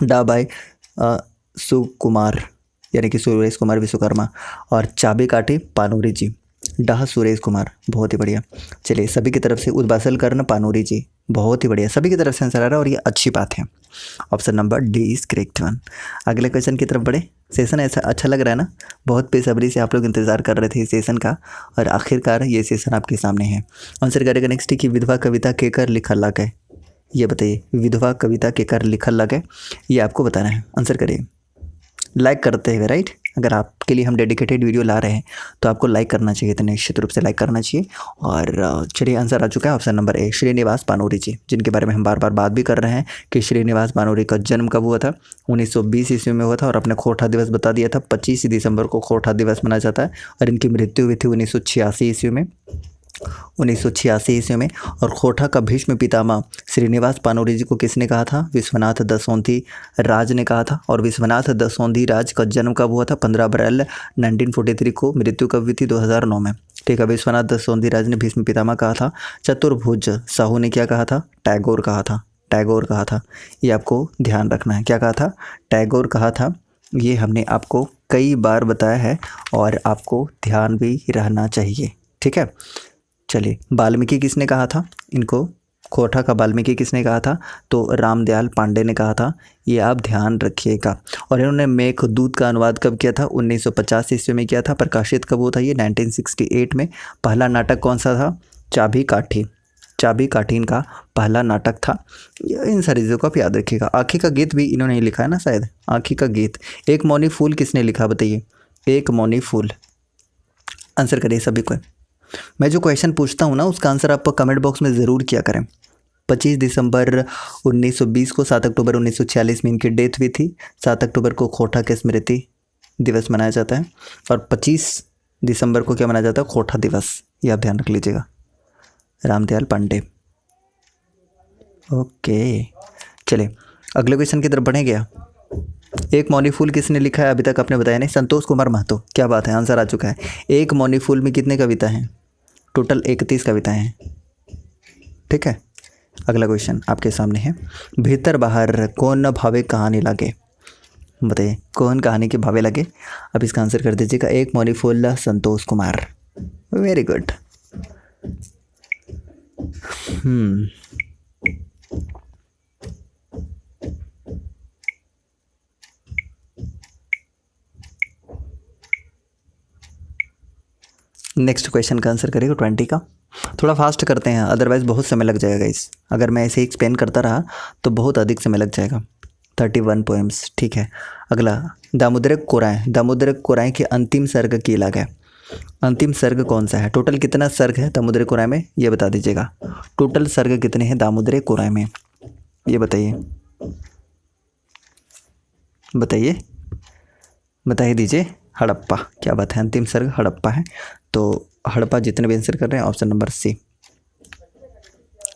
डा बाय सुकुमार यानी कि सुरेश कुमार विश्वकर्मा। और चाबी काठी पानूरी जी। डाह सुरेश कुमार, बहुत ही बढ़िया। चलिए सभी की तरफ से उद्वासल कर्ण पानूरी जी, बहुत ही बढ़िया, सभी की तरफ से आंसर आ रहा है और ये अच्छी बात है। Option number D is correct one. अगले क्वेश्चन की तरफ बढ़े। सेशन ऐसा अच्छा लग रहा है ना, बहुत बेसब्री से आप लोग इंतजार कर रहे थे इस सेशन का, और आखिरकार ये सेशन आपके सामने है। आंसर करेगा नेक्स्ट कि विधवा कविता केकर लिखल लग है, ये बताइए। विधवा कविता केकर लिखल लग है, ये आपको बताना है। आंसर करिए लाइक करते हुए, राइट। अगर आपके लिए हम डेडिकेटेड वीडियो ला रहे हैं तो आपको लाइक करना चाहिए, तो निश्चित रूप से लाइक करना चाहिए। और चलिए आंसर आ चुका है ऑप्शन नंबर ए, श्रीनिवास पानूरी जी, जिनके बारे में हम बार बार बात भी कर रहे हैं कि श्रीनिवास पानूरी का जन्म कब हुआ था? 1920 ईस्वी में हुआ था। और अपने खोटा दिवस बता दिया था, 25 दिसंबर को खोटा दिवस मनाया जाता है। और इनकी मृत्यु हुई थी 1986 ईस्वी में, 1986 ईस्वी में। और खोटा का भीष्म पितामह श्रीनिवास पानूरी जी को किसने कहा था? विश्वनाथ दसौंधी राज ने कहा था। और विश्वनाथ दसौंधी राज का जन्म कब हुआ था? 15 अप्रैल 1943 को। मृत्यु कब हुई थी? 2009 में। ठीक है, विश्वनाथ दसौंधी राज ने भीष्म पितामह कहा था। चतुर्भुज साहू ने क्या कहा था? टैगोर कहा था, टैगोर कहा था। ये आपको ध्यान रखना है, क्या कहा था? टैगोर कहा था। ये हमने आपको कई बार बताया है और आपको ध्यान भी रहना चाहिए, ठीक है। चलिए, वाल्मीकि किसने कहा था इनको, खोटा का वाल्मीकि किसने कहा था, तो रामदयाल पांडे ने कहा था, ये आप ध्यान रखिएगा। और इन्होंने मेघदूत का अनुवाद कब किया था, 1950 ईस्वी में किया था। प्रकाशित कब हुआ था ये, 1968 में। पहला नाटक कौन सा था, चाबी काठी, चाबी काठी इनका पहला नाटक था। इन सारी चीज़ों को आप याद रखिएगा। आँखी का गीत भी इन्होंने लिखा है ना शायद, आँखी का गीत। एक मौनी फूल किसने लिखा बताइए, एक मौनी फूल, आंसर करिए सभी को। मैं जो क्वेश्चन पूछता हूँ ना उसका आंसर आप कमेंट बॉक्स में ज़रूर किया करें। 25 दिसंबर 1920 को 7 अक्टूबर 1946 में इनकी डेथ हुई थी। 7 अक्टूबर को खोटा के स्मृति दिवस मनाया जाता है और 25 दिसंबर को क्या मनाया जाता है, खोटा दिवस। ये आप ध्यान रख लीजिएगा। रामदयाल पांडे। ओके, चलिए अगले क्वेश्चन की तरफ बढ़े गया। एक मौनी फूल किसने लिखा है, अभी तक आपने बताया नहीं, संतोष कुमार महतो। क्या बात है, आंसर आ चुका है। एक मौनी फूल में कितने कविता हैं, टोटल 31 कविताएं हैं। ठीक है, अगला क्वेश्चन आपके सामने है। भीतर बाहर कौन न भावे कहानी लागे, बताइए कौन कहानी के भावे लगे। अब इसका आंसर कर दीजिएगा। एक मौनी फूल, Santosh Kumar. Very good. Next question का आंसर करेगा 20 का। थोड़ा फास्ट करते हैं, अदरवाइज़ बहुत समय लग जाएगा इस, अगर मैं ऐसे ही एक्सप्लेन करता रहा तो बहुत अधिक समय लग जाएगा। 31 पोएम्स। ठीक है, अगला दामोदर कोराएँ। दामोदर कोराएँ के अंतिम सर्ग की लग है, अंतिम सर्ग कौन सा है, टोटल कितना सर्ग है दामोदर कोराएँ में, ये बता दीजिएगा। टोटल सर्ग कितने हैं दामोदर कोराएँ में, ये बताइए, बताइए बताइए दीजिए। हड़प्पा, क्या बात है, अंतिम सर्ग हड़प्पा है। तो हड़प्पा जितने भी आंसर कर रहे हैं ऑप्शन नंबर सी,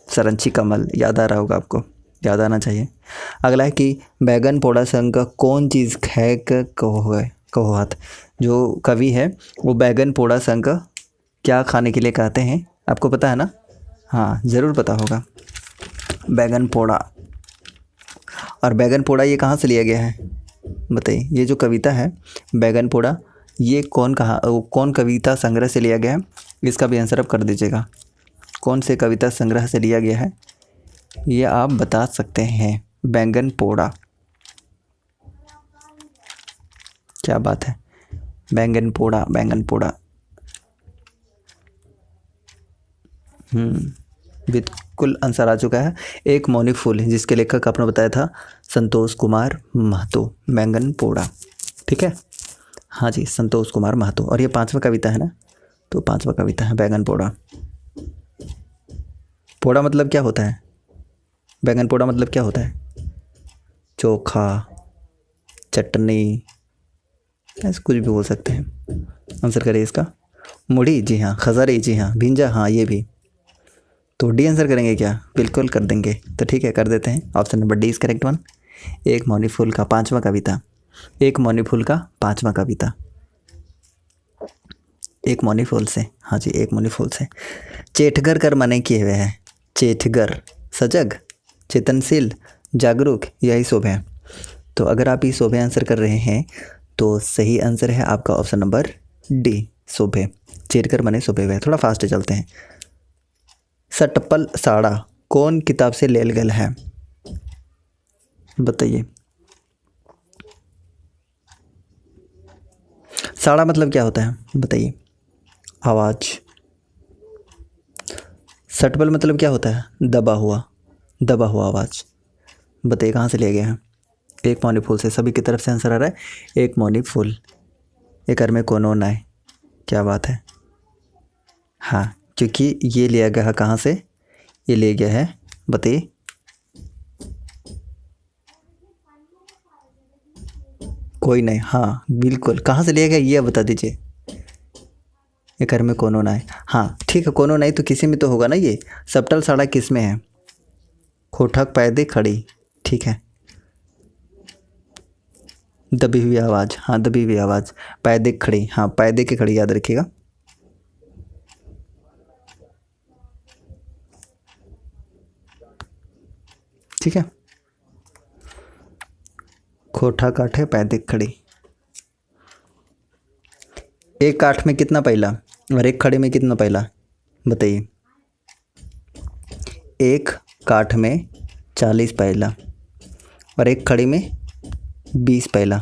सरंची कमल। याद आ रहा होगा आपको, याद आना चाहिए। अगला है कि बैगन पोड़ा संग कौन चीज़ खैक कहो हाथ। जो कवि है वो बैगन पोड़ा संग क्या खाने के लिए कहते हैं, आपको पता है ना, हाँ ज़रूर पता होगा। बैगन पोड़ा, और बैगन पोड़ा ये कहाँ से लिया गया है बताइए। ये जो कविता है बैगन पोड़ा, ये कौन कविता संग्रह से लिया गया है, इसका भी आंसर आप कर दीजिएगा। कौन से कविता संग्रह से लिया गया है ये आप बता सकते हैं। बैंगन पोड़ा, क्या बात है, बैंगन पोड़ा, बैंगन पोड़ा। बिल्कुल आंसर आ चुका है। एक मौनी फूल, जिसके लेखक आपने बताया था संतोष कुमार महतो, बैंगन पोड़ा। ठीक है, हाँ जी, संतोष कुमार महतो। और ये 5वां कविता है ना, तो 5वां कविता है बैंगन पोड़ा। पोड़ा मतलब क्या होता है, बैंगन पोड़ा मतलब क्या होता है, चोखा, चटनी, ऐसे कुछ भी बोल सकते हैं। आंसर करिए इसका। मुड़ी, जी हाँ। खजारी, जी हाँ। भिंजा, हाँ ये भी। तो डी आंसर करेंगे क्या, बिल्कुल कर देंगे। तो ठीक है, कर देते हैं। Option number D is correct one. एक मौनी फूल का 5वां कविता, एक मौनी फूल का 5वां कविता, एक मौनी फूल से, हाँ जी एक मौनी फूल से। चेठगर कर मने किए हुए हैं, चेठगर, सजग, चेतनशील, जागरूक, यही शुभ है। तो अगर आप ये शुभ आंसर कर रहे हैं तो सही आंसर है आपका ऑप्शन नंबर डी, शुभ। चेठगर मने शुभ है। थोड़ा फास्ट चलते हैं। सटपल साड़ा कौन किताब से लेल गल है, बताइए। साड़ा मतलब क्या होता है बताइए, आवाज़। सटपल मतलब क्या होता है, दबा हुआ, दबा हुआ आवाज़। बताइए कहाँ से लिया गया है। एक मौनी फूल से, सभी की तरफ से आंसर आ रहा है एक मौनी फूल। एक घर में कोनो ना है, क्या बात है। हाँ, क्योंकि ये लिया गया है कहाँ से, ये लिया गया है, बताइए। कोई नहीं, हाँ बिल्कुल, कहाँ से लिया गया ये बता दीजिए। ये घर में कोनो ना है, हाँ ठीक है, कोनो नहीं तो किसी में तो होगा ना। ये सपटल साड़ा किस में है, खोठक पैदे खड़ी, ठीक है। दबी हुई आवाज़, हाँ दबी हुई आवाज़, पैदे खड़ी, हाँ पैदे की खड़ी, याद रखिएगा। ठीक है, खोठा काठे पैदे खड़ी। एक काठ में कितना पैला, और एक खड़ी में कितना पैला बताइए। एक काठ में 40 पैला और एक खड़ी में 20 पैला।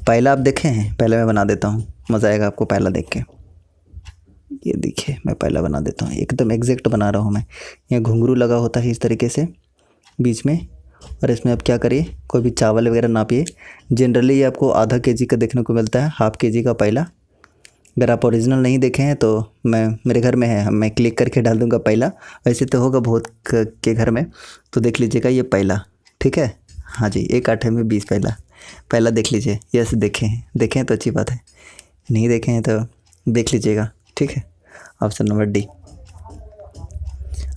पैला आप देखे हैं? पहले मैं बना देता हूँ, मज़ा आएगा आपको पैला देख के। ये देखिए मैं पैला बना देता हूँ, एकदम एग्जैक्ट बना रहा हूँ मैं। यहाँ घुंघरू लगा होता है इस तरीके से बीच में, और इसमें आप क्या करिए, कोई भी चावल वगैरह नापिए। जनरली ये आपको आधा केजी का देखने को मिलता है, हाफ केजी का पैला। अगर आप ओरिजिनल नहीं देखे हैं तो मेरे घर में है, मैं क्लिक करके डाल दूँगा पैला। वैसे तो होगा बहुत के घर में, तो देख लीजिएगा ये पैला, ठीक है। हाँ जी, एक आटे में 20 पैला देख लीजिए। यस देखें तो अच्छी बात है, नहीं देखे हैं तो देख लीजिएगा, ठीक है। Option number D.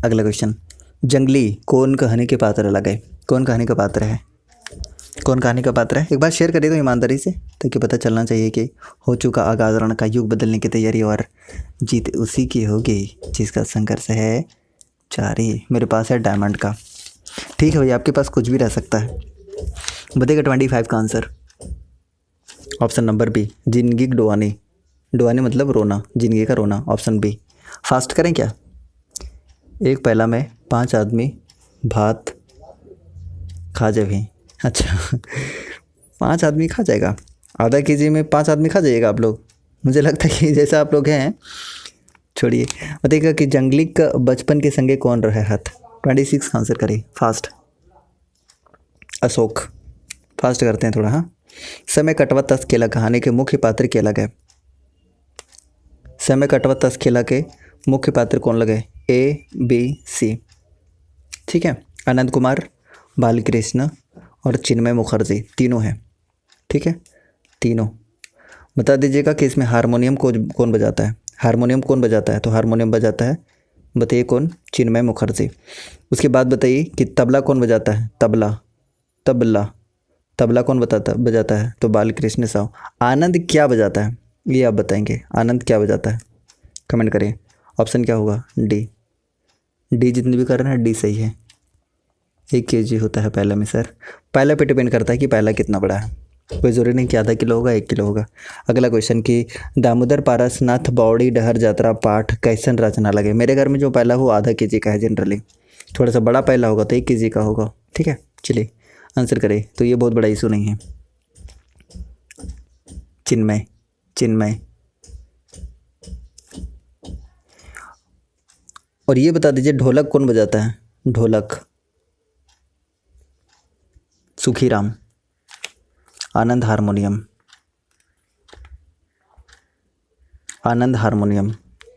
अगला क्वेश्चन, जंगली कौन कहानी के पात्र लगे? कौन कहानी का पात्र है? कौन कहानी का पात्र है? एक बार शेयर करिए तो ईमानदारी से, ताकि पता चलना चाहिए कि हो चुका आगाज रण का युग बदलने की तैयारी और जीत उसी की होगी जिसका संघर्ष है जारी। मेरे पास है डायमंड का, ठीक है भैया, आपके पास कुछ भी रह सकता है। बताइएगा 25 का आंसर। ऑप्शन नंबर बी, जिंदगी डुआनी। डुआनी मतलब रोना, जिंदगी का रोना। Option B. फास्ट करें क्या? एक पैला में 5 आदमी भात खा जाए। अच्छा 5 आदमी खा जाएगा? आधा केजी में 5 आदमी खा जाइएगा आप लोग? मुझे लगता है कि जैसा आप लोग हैं, छोड़िए। बताइएगा कि जंगली का बचपन के संगे कौन रहे हाथ? 26 का आंसर करिए फास्ट। अशोक। फास्ट करते हैं थोड़ा। हाँ, समय कटवा तस खेला कहानी के मुख्य पात्र क्या लगे? समय कटवा तस खेला के मुख्य पात्र कौन लगे? ए बी सी, ठीक है। आनंद कुमार, बालकृष्ण और चिन्मय मुखर्जी, तीनों हैं, ठीक है, तीनों। बता दीजिएगा कि इसमें हारमोनियम को कौन बजाता है? हारमोनियम कौन बजाता है? तो हारमोनियम बजाता है, बताइए कौन? चिन्मय मुखर्जी। उसके बाद बताइए कि तबला कौन बजाता है? तबला कौन बजाता है? तो बालकृष्ण साहू। आनंद क्या बजाता है ये आप बताएंगे? आनंद क्या बजाता है? कमेंट करिए। ऑप्शन क्या होगा? डी जितने भी कर रहे हैं डी सही है। 1 केजी होता है पहला में सर। पहला पे डिपेंड करता है कि पहला कितना बड़ा है, कोई ज़रूरी नहीं कि आधा किलो होगा, 1 किलो होगा। अगला क्वेश्चन कि दामोदर पारसनाथ बावड़ी डहर यात्रा पाठ कैसन रचना लगे? मेरे घर में जो पहला हो आधा केजी का है, जनरली थोड़ा सा बड़ा पहला होगा तो 1 केजी का होगा, ठीक है। चलिए आंसर करें, तो ये बहुत बड़ा इशू नहीं है। चिन्मय। और ये बता दीजिए ढोलक कौन बजाता है? ढोलक सुखीराम। आनंद हारमोनियम,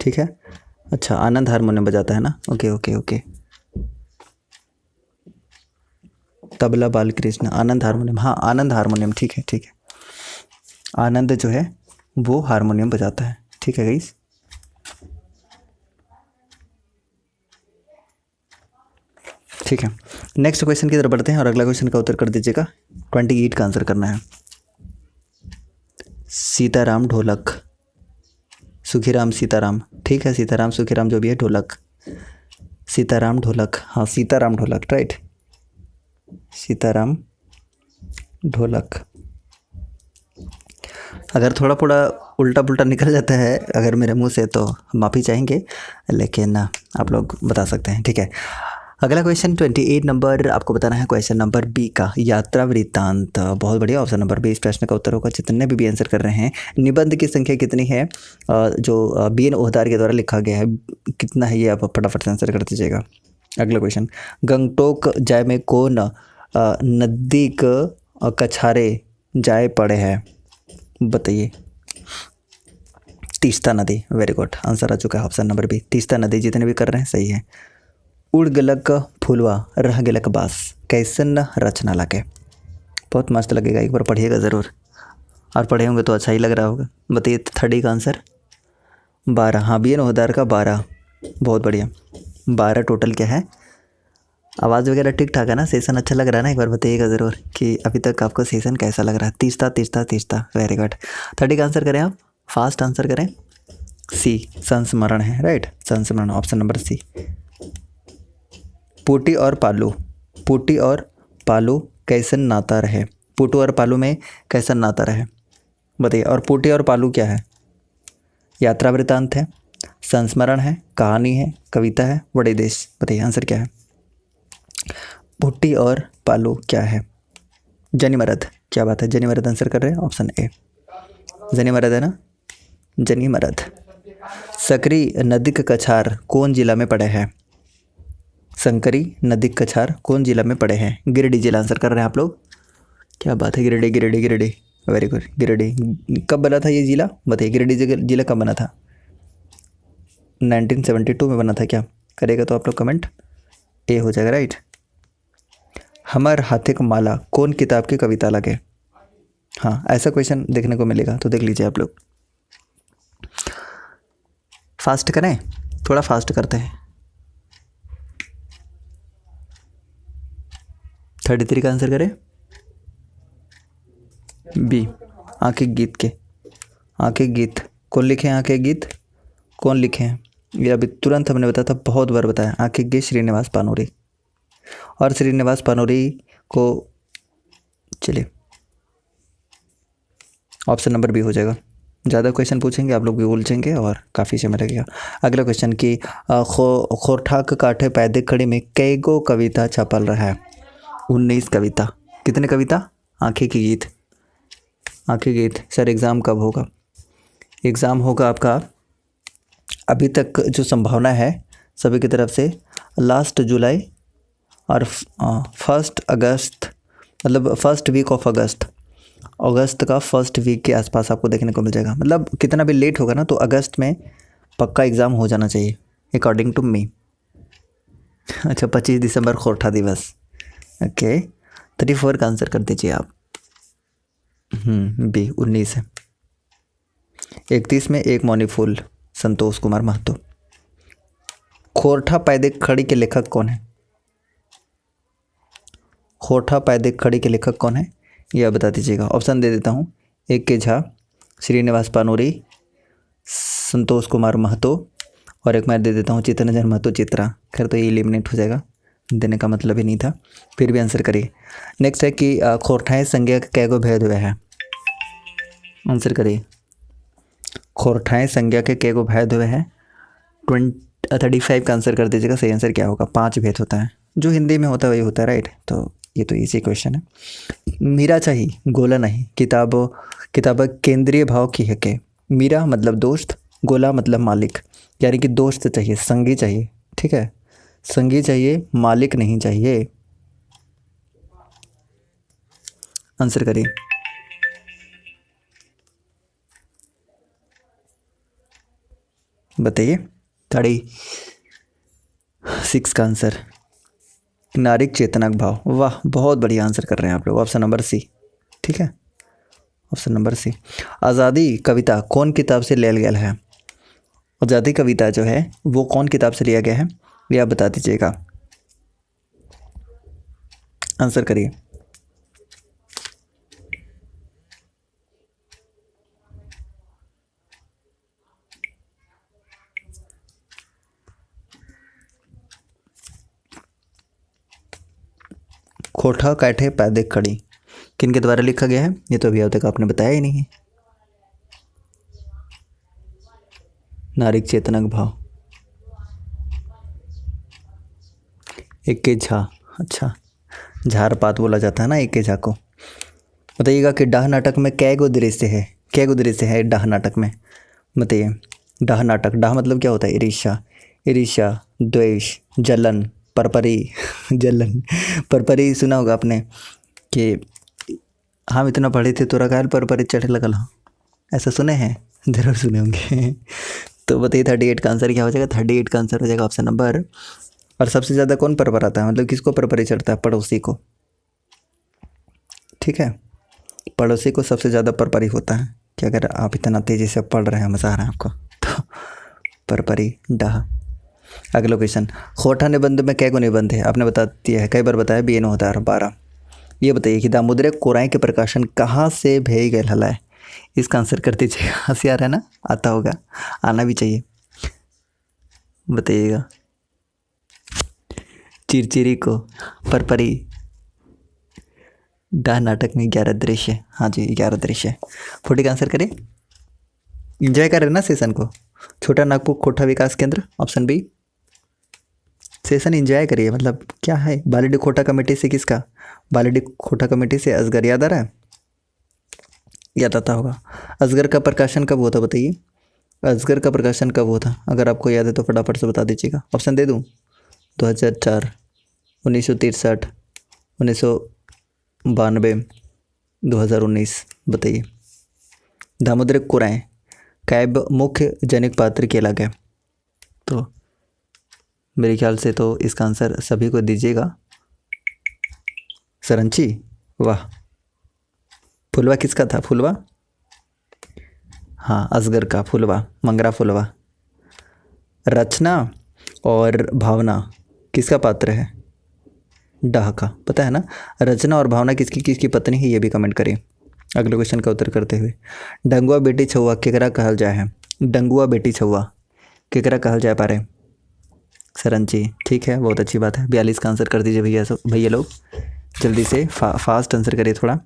ठीक है। अच्छा, आनंद हारमोनियम बजाता है ना? ओके। तबला बालकृष्ण, आनंद हारमोनियम। हाँ, आनंद हारमोनियम, ठीक है। आनंद जो है वो हारमोनियम बजाता है, ठीक है गाइस। ठीक है, नेक्स्ट क्वेश्चन की तरफ बढ़ते हैं और अगला क्वेश्चन का उत्तर कर दीजिएगा। 28 का आंसर करना है। सीताराम ढोलक, सुखीराम सीताराम, ठीक है। सीताराम सुखीराम जो भी है, ढोलक सीताराम ढोलक। हाँ, सीताराम ढोलक, राइट, सीताराम ढोलक। अगर थोड़ा थोड़ा उल्टा पुल्टा निकल जाता है अगर मेरे मुंह से तो माफ़ी चाहेंगे, लेकिन आप लोग बता सकते हैं, ठीक है। अगला क्वेश्चन 28 नंबर आपको बताना है, क्वेश्चन नंबर बी का यात्रा वृत्तांत। बहुत बढ़िया, ऑप्शन नंबर बी इस प्रश्न का उत्तर होगा। जितने भी आंसर कर रहे हैं, निबंध की संख्या कितनी है जो बीएन ओहदार के द्वारा लिखा गया है, कितना है ये आप फटाफट से आंसर कर दीजिएगा। अगला क्वेश्चन, गंगटोक जाए में कौन नदी का कछारे जाए पड़े है? बताइए। तीस्ता नदी, वेरी गुड, आंसर आ चुका है ऑप्शन नंबर बी, तीस्ता नदी। जितने भी कर रहे हैं सही है। उड़ गलक फुलवा रह गलक बास कैसन रचना लगे? बहुत मस्त लगेगा, एक बार पढ़िएगा ज़रूर, और पढ़े होंगे तो अच्छा ही लग रहा होगा। बताइए 30 का आंसर 12। हाँ, बीएन ओहदार का 12, बहुत बढ़िया। 12 टोटल क्या है? आवाज़ वगैरह ठीक ठाक है ना? सेशन अच्छा लग रहा है ना? एक बार बताइएगा ज़रूर कि अभी तक आपको सेशन कैसा लग रहा है। Teesta, very good. 30 का आंसर करें आप, फास्ट आंसर करें। सी, संस्मरण है, राइट, संस्मरण, ऑप्शन नंबर सी। पुटी और पालू कैसन नाता रहे? पुटू और पालू में कैसन नाता रहे बताइए। और पुटी और पालू क्या है? यात्रा वृत्तांत है, संस्मरण है, कहानी है, कविता है, बड़े देश? बताइए आंसर क्या है। भुट्टी और पालू क्या है? जनिमरद। क्या बात है, जनिमरद आंसर कर रहे हैं, ऑप्शन ए जनिमरद है ना, जनिमरद। सकरी नदी का कछार कौन जिला में पड़े है? संकरी नदी का कछार कौन जिला में पड़े हैं? गिरिडीह जिला आंसर कर रहे हैं आप लोग। क्या बात है, गिरिडीह गिरिडीह गिरिडीह, वेरी गुड। गिरिडीह कब बना था ये जिला? बताइए गिरिडीह जिला कब बना था? 1972 में बना था क्या? करेगा तो आप लोग कमेंट, ए हो जाएगा राइट। हमर हाथे का माला कौन किताब की कविता लगे? हाँ, ऐसा क्वेश्चन देखने को मिलेगा तो देख लीजिए आप लोग। फास्ट करें, थोड़ा फास्ट करते हैं। 33 का आंसर करें, बी आंखें गीत के। आंखें गीत कौन लिखे हैं? आंखें गीत कौन लिखे हैं? ये अभी तुरंत हमने बताया था, बहुत बार बताया। आंखें गीत श्रीनिवास पानोरी। और श्रीनिवास पानोरी को, चलिए ऑप्शन नंबर बी हो जाएगा। ज़्यादा क्वेश्चन पूछेंगे आप लोग भी उलझेंगे और काफ़ी समय लगेगा। अगला क्वेश्चन की खोरठाक काठे पैदे खड़ी में कई गो कविता छपल रहा है? 19 कविता। कितने कविता? आंखें की गीत। आंखें गीत। सर एग्ज़ाम कब होगा? एग्ज़ाम होगा आपका, अभी तक जो संभावना है सभी की तरफ से, लास्ट जुलाई और 1 अगस्त, मतलब फर्स्ट वीक ऑफ अगस्त का फर्स्ट वीक के आसपास आपको देखने को मिल जाएगा। मतलब कितना भी लेट होगा ना तो अगस्त में पक्का एग्ज़ाम हो जाना चाहिए अकॉर्डिंग टू मी। अच्छा, 25 दिसंबर खोरठा दिवस। ओके, 34 का आंसर कर दीजिए आप। बी 19 है। 31 में एक मौनी फूल, संतोष कुमार महतो। खोरठा पैदे खड़ी के लेखक कौन है? खोरठा पैदे खड़ी के लेखक कौन है, यह बता दीजिएगा। ऑप्शन दे देता हूँ, एक के झा, श्रीनिवास पानोरी, संतोष कुमार महतो, और एक मैं दे देता हूँ चित्तरंजन महतो चित्रा। खैर तो ये एलिमिनेट हो जाएगा, देने का मतलब ही नहीं था, फिर भी आंसर करिए। नेक्स्ट है कि खोरठाएँ संज्ञा के कै गो भेद हुए हैं? आंसर करिए। खोरठाएँ संज्ञा के कै गो भेद हुए हैं? 35 का आंसर कर दीजिएगा। सही आंसर क्या होगा? 5 भेद होता है, जो हिंदी में होता है वही होता है राइट। तो ये तो इजी क्वेश्चन है। मीरा चाहिए गोला नहीं, किताब केंद्रीय भाव की है के? मीरा मतलब दोस्त, गोला मतलब मालिक, यानी कि दोस्त चाहिए, संगी चाहिए, ठीक है, संगी चाहिए, मालिक नहीं चाहिए। आंसर करिए। बताइए। 36 का आंसर, नारिक चेतनक भाव। वाह, बहुत बढ़िया आंसर कर रहे हैं आप लोग। ऑप्शन नंबर सी, ठीक है, ऑप्शन नंबर सी। आज़ादी कविता कौन किताब से लिया गया है? आज़ादी कविता जो है वो कौन किताब से लिया गया है, ये आप बता दीजिएगा। आंसर करिए। खोठा काठे पैदे खड़ी किन के द्वारा लिखा गया है? ये तो अभी अब तक आपने बताया ही नहीं है। नारिक चेतनक भाव, एक के झा। अच्छा, झार पात बोला जाता है ना एक के झा को। बताइएगा कि डाह नाटक में कै गो दृश्य है? कै गो दृश्य है डाह नाटक में? बताइए। डाह नाटक, डाह मतलब क्या होता है? ईर्ष्या, ईर्ष्या, द्वेष, जलन, परपरी जलन, परपरी सुना होगा आपने कि हम इतना पढ़े थे तोरा काल परपरी चढ़े लगल। हाँ, ऐसा सुने हैं? जरूर सुने होंगे। तो बताइए 38 का आंसर क्या हो जाएगा? 38 का आंसर हो जाएगा ऑप्शन नंबर। और सबसे ज़्यादा कौन परपर आता है, मतलब किसको परपरी चढ़ता है? पड़ोसी को, ठीक है, पड़ोसी को सबसे ज़्यादा परपरी होता है। कि अगर आप इतना तेज़ी से पढ़ रहे हैं, मज़ा आ रहा है आपको, तो परपरी डाह। अगला क्वेश्चन, खोठा निबंध में कै गो निबंध है? आपने बता दिया है, कई बार बताया, बी एन होता है 12। ये बताइए कि दामोदर कोराई के प्रकाशन कहाँ से भेज गए हलाए? इसका आंसर कर दीजिएगा। होशियार है ना, आता होगा, आना भी चाहिए। बताइएगा। चिरचिरी को परपरी, डाह नाटक में 11 दृश्य। हाँ जी, 11 दृश्य। 40 का आंसर करें। इंजॉय कर रहे हैं ना सेशन को? छोटा नागपुर खोटा विकास केंद्र, ऑप्शन बी। सेशन एंजॉय करिए, मतलब क्या है। बालीडी खोटा कमेटी से किसका, बालीडी खोटा कमेटी से असगर, याद आ रहा है, याद आता होगा। असगर का प्रकाशन कब हुआ था बताइए, असगर का प्रकाशन कब हुआ था, अगर आपको याद है तो फटाफट से बता दीजिएगा। ऑप्शन दे दूं, 2004, 1963, 1992, 2019, बताइए। दामोदर कुराएं कैब मुख्य जनिक पात्र के लगे, तो मेरे ख्याल से तो इसका आंसर सभी को दीजिएगा। सरंची, वाह। फुलवा किसका था, फुलवा, हाँ असगर का, फुलवा, मंगरा फुलवा। रचना और भावना किसका पात्र है, डाह का, पता है ना। रचना और भावना किसकी किसकी पत्नी है, ये भी कमेंट करिए अगले क्वेश्चन का उत्तर करते हुए। डंगुआ बेटी छुआ केकरा कहल जाए है, डंगुआ बेटी छुआ केकरा कहल जाए पारे, सरंची, ठीक है, बहुत अच्छी बात है। 42 का आंसर कर दीजिए भैया, भैया लोग जल्दी से फास्ट आंसर करिए, थोड़ा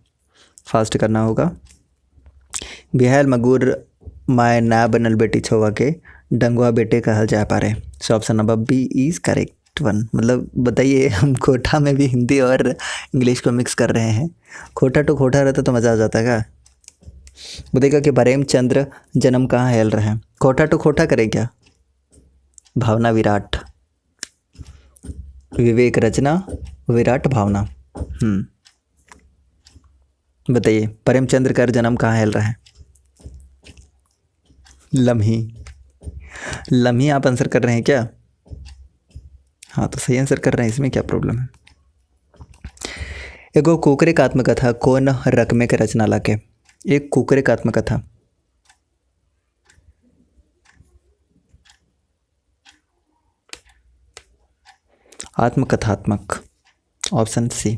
फास्ट करना होगा। बिहाल मगुर माय ना बनल बेटी छुआ के डंगुआ बेटे कहल जाए पारे, so option number B is correct one. मतलब बताइए, हम खोटा में भी हिंदी और इंग्लिश को मिक्स कर रहे हैं। खोटा टू खोटा रहता तो मज़ा आ जाता क्या। बताइएगा कि प्रेमचंद्र जन्म कहाँ हेल रहे हैं, खोटा टू खोटा करें क्या, भावना विराट, विवेक रचना, विराट भावना। बताइए प्रेमचंद्र का जन्म कहाँ हेल रहा है, लम्ही, लम्ही आप आंसर कर रहे हैं क्या, हाँ तो सही आंसर कर रहे हैं, इसमें क्या प्रॉब्लम है। एगो कुकरे आत्मकथा कौन रकमे के रचना लाके, एक कुकरे आत्मकथा, आत्मकथात्मक, ऑप्शन सी।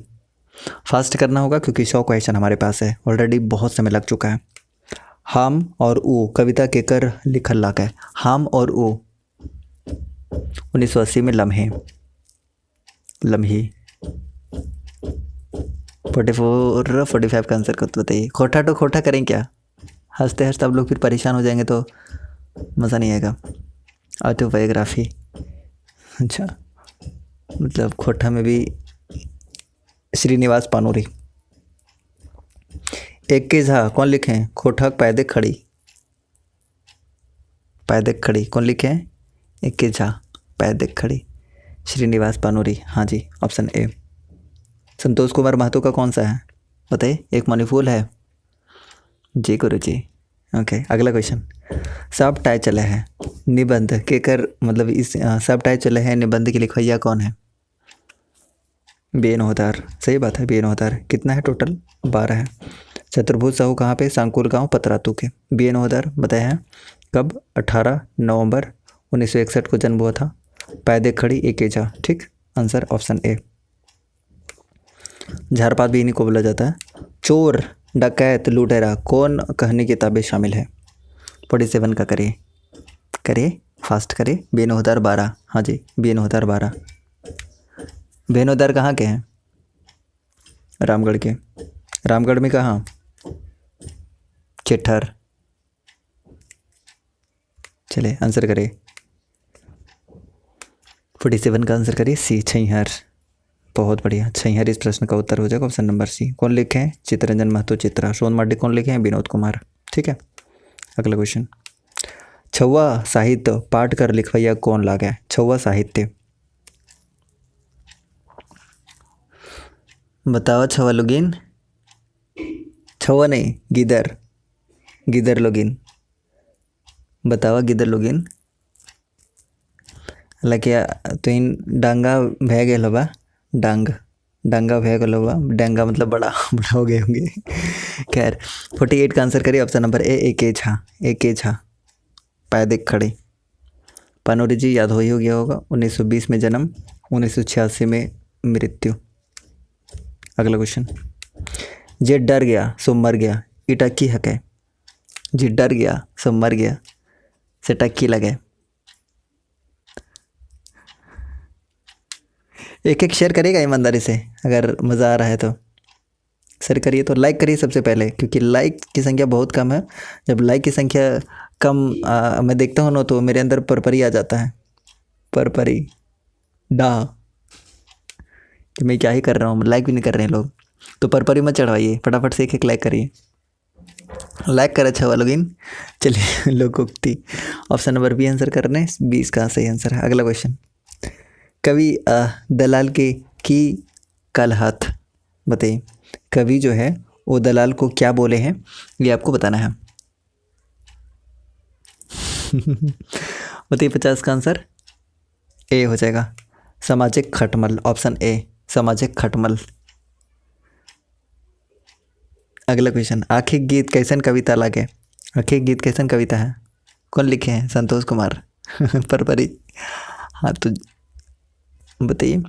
फास्ट करना होगा क्योंकि 100 क्वेश्चन हमारे पास है, ऑलरेडी बहुत समय लग चुका है। हम और ऊ कविता के कर लिखल लाग है, हम और ऊ 1980 में लम्हे, लम्ही। 44-45 का आंसर कब बताइए। खोटा तो खोटा करें क्या, हंसते हंसते आप लोग फिर परेशान हो जाएंगे तो मज़ा नहीं आएगा। ऑटोबायोग्राफी, अच्छा मतलब खोटा में भी श्रीनिवास पानोरी। एक के झा कौन लिखे हैं, खोटा पैदे खड़ी, पैदे खड़ी कौन लिखे हैं, एक के झा पैदे खड़ी, श्रीनिवास पानोरी, हाँ जी ऑप्शन ए। संतोष कुमार महतो का कौन सा है बताइए, एक मणिफूल है, जी गुरु जी। ओके अगला क्वेश्चन, सब टाई चले हैं निबंध के कर, मतलब इस सब टाई चले हैं निबंध के लिखवैया कौन है, बेनहोदार, सही बात है बेनहोदार। कितना है टोटल, 12 है। चतुर्भुज साहू कहाँ पे, सांकुल गांव पतरातू के, बेनहोदार बताए हैं। कब, 18 नवंबर 1961 को जन्म हुआ था। पैदे खड़ी एकेजा, ठीक आंसर ऑप्शन ए। झारपात भी इन्हीं को बोला जाता है। चोर डकैत लुटेरा कौन कहनी किताबें शामिल है, 47 का करिए, करिए फास्ट करिए। बेनहोदार 12, हाँ जी बेनहोदार 12। बेनहोदार कहाँ के हैं, रामगढ़ के, रामगढ़ में कहाँ, चेठर। चलिए आंसर करिए, 47 का आंसर करिए सी, छैहर। बहुत बढ़िया, छैहर इस प्रश्न का उत्तर हो जाएगा, ऑप्शन नंबर सी। कौन लिखे हैं, चित्तरंजन महतो चित्रा। सोन मार्डी कौन लिखे हैं, विनोद कुमार, ठीक है। अगला क्वेश्चन, छवा साहित्य पाठ कर लिखवैया कौन लागे है, छवा साहित्य बताओ। छवा लोगिन, छवा नहीं गिदर, गिदर लोगिन बतावा, गिदर लोगिन हालांकि तो इन डांगा भे गए होगा, डांग डांगा भे गए होगा, डांगा मतलब बड़ा बड़ा हो गए होंगे। खैर 48 का आंसर करिए, ऑप्शन नंबर ए, एक झा, एक झा पैदे खड़े। पानोरी जी याद हो ही हो गया होगा, 1920 में जन्म, 1986 में मृत्यु। अगला क्वेश्चन, जे डर गया सो मर गया, ये टक्की हक है, जे डर गया सो मर गया से टक्की लगे। एक एक शेयर करिएगा ईमानदारी से, अगर मज़ा आ रहा है तो शेयर करिए। तो लाइक करिए सबसे पहले, क्योंकि लाइक की संख्या बहुत कम है। जब लाइक की संख्या कम मैं देखता हूँ ना तो मेरे अंदर परपरी आ जाता है। परपरी डा कि मैं क्या ही कर रहा हूँ, लाइक भी नहीं कर रहे हैं लोग। तो परपरी मत चढ़वाइए, फटाफट से एक लाइक करिए। लाइक कर अच्छा हुआ लोगिन। चलिए लोकोक्ति ऑप्शन नंबर बी आंसर कर रहे हैं, 20 का सही आंसर है। अगला क्वेश्चन, कवि दलाल के की कल हाथ, बताइए कवि जो है वो दलाल को क्या बोले हैं, ये आपको बताना है। बताइए 50 का आंसर ए हो जाएगा, सामाजिक खटमल, ऑप्शन ए सामाजिक खटमल। अगला क्वेश्चन, आखिर गीत कैसन कविता लागे, आखिर गीत कैसन कविता है, कौन लिखे हैं, संतोष कुमार। परपरी, हाँ तो बताइए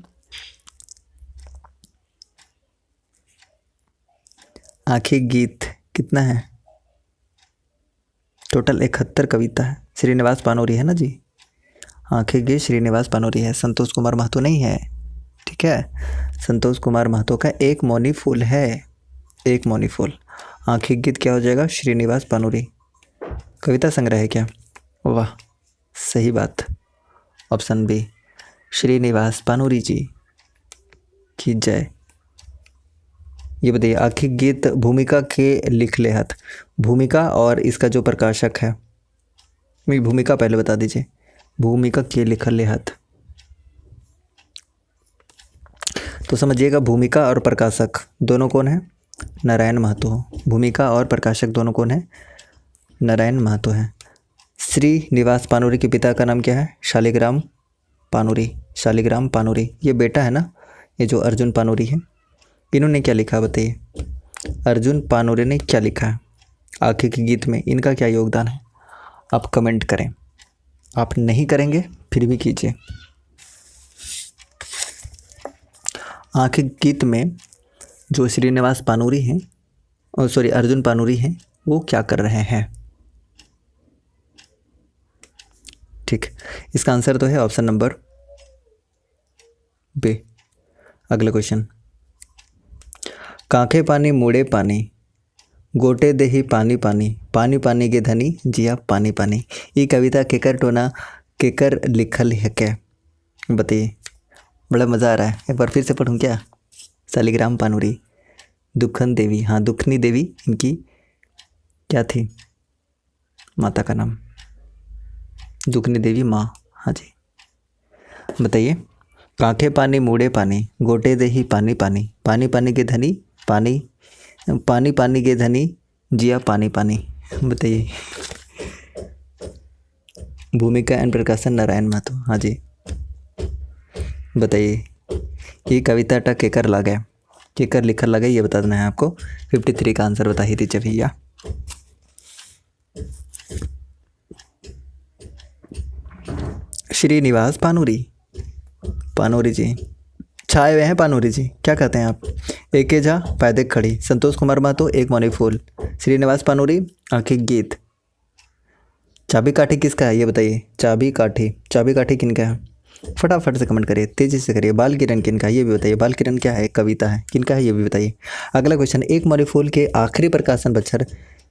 आखिर गीत कितना है, टोटल 71 कविता है। श्रीनिवास पानोरी है ना जी, आखिर गीत श्रीनिवास पानोरी है, संतोष कुमार महतो नहीं है, ठीक है। संतोष कुमार महतो का एक मौनी फूल है, एक मौनी फूल। आखिर गीत क्या हो जाएगा, श्रीनिवास पानोरी। कविता संग्रह है क्या, वाह सही बात, ऑप्शन बी श्रीनिवास पानोरी जी की जय। ये बताइए आखिर गीत भूमिका के लिख ले हाथ, भूमिका और इसका जो प्रकाशक है, मेरी भूमिका पहले बता दीजिए, भूमिका के लिखल ले हाथ। तो समझिएगा भूमिका और प्रकाशक दोनों कौन है, नारायण महतो। भूमिका और प्रकाशक दोनों कौन है, नारायण महतो है। श्रीनिवास पानोरी के पिता का नाम क्या है, शालिग्राम पानोरी, शालिग्राम पानोरी। ये बेटा है ना, ये जो अर्जुन पानोरी है, इन्होंने क्या लिखा बताइए, अर्जुन पानोरी ने क्या लिखा है आखिर के गीत में, इनका क्या योगदान है, आप कमेंट करें। आप नहीं करेंगे फिर भी कीजिए। आखिर गीत में जो श्रीनिवास पानोरी हैं, सॉरी अर्जुन पानोरी हैं, वो क्या कर रहे हैं, ठीक। इसका आंसर तो है ऑप्शन नंबर बी। अगला क्वेश्चन, कांखे पानी मुड़े पानी, गोटे देही पानी पानी, पानी पानी के धनी जिया पानी पानी। ये कविता केकर टोना केकर लिखल है क्या, बताइए। बड़ा मज़ा आ रहा है, एक बार फिर से पढ़ूँ क्या, शालिग्राम पानोरी, दुखन देवी, हाँ दुखनी देवी इनकी क्या थी माता का नाम, दुखनी देवी माँ, हाँ जी। बताइए, कांखे पानी मुड़े पानी, गोटे देही पानी पानी, पानी पानी के धनी पानी, पानी पानी के धनी जिया पानी पानी। बताइए, भूमिका एंड प्रकाशन नारायण महतो, हाँ जी। बताइए ये कविता टा केकर लगा है, केकर लिखल लगा, ये बता देना है आपको। 53 का आंसर बता ही दीजिए भैया। श्रीनिवास पानोरी, पानोरी जी छाए हुए हैं, पानोरी जी क्या कहते हैं आप, एक झा पैदे खड़ी, संतोष कुमार महतो एक मौनी फूल, श्रीनिवास पानोरी आखिर गीत। चाबी काठी किसका है ये बताइए, चाबी काठी, चाबी काठी किनका है, फटाफट से कमेंट करिए, तेजी से करिए। बाल किरण किनका है ये भी बताइए, बाल किरण क्या है, कविता है, किनका है ये भी बताइए। अगला क्वेश्चन, एक मौनी फूल के आखिरी प्रकाशन बच्चर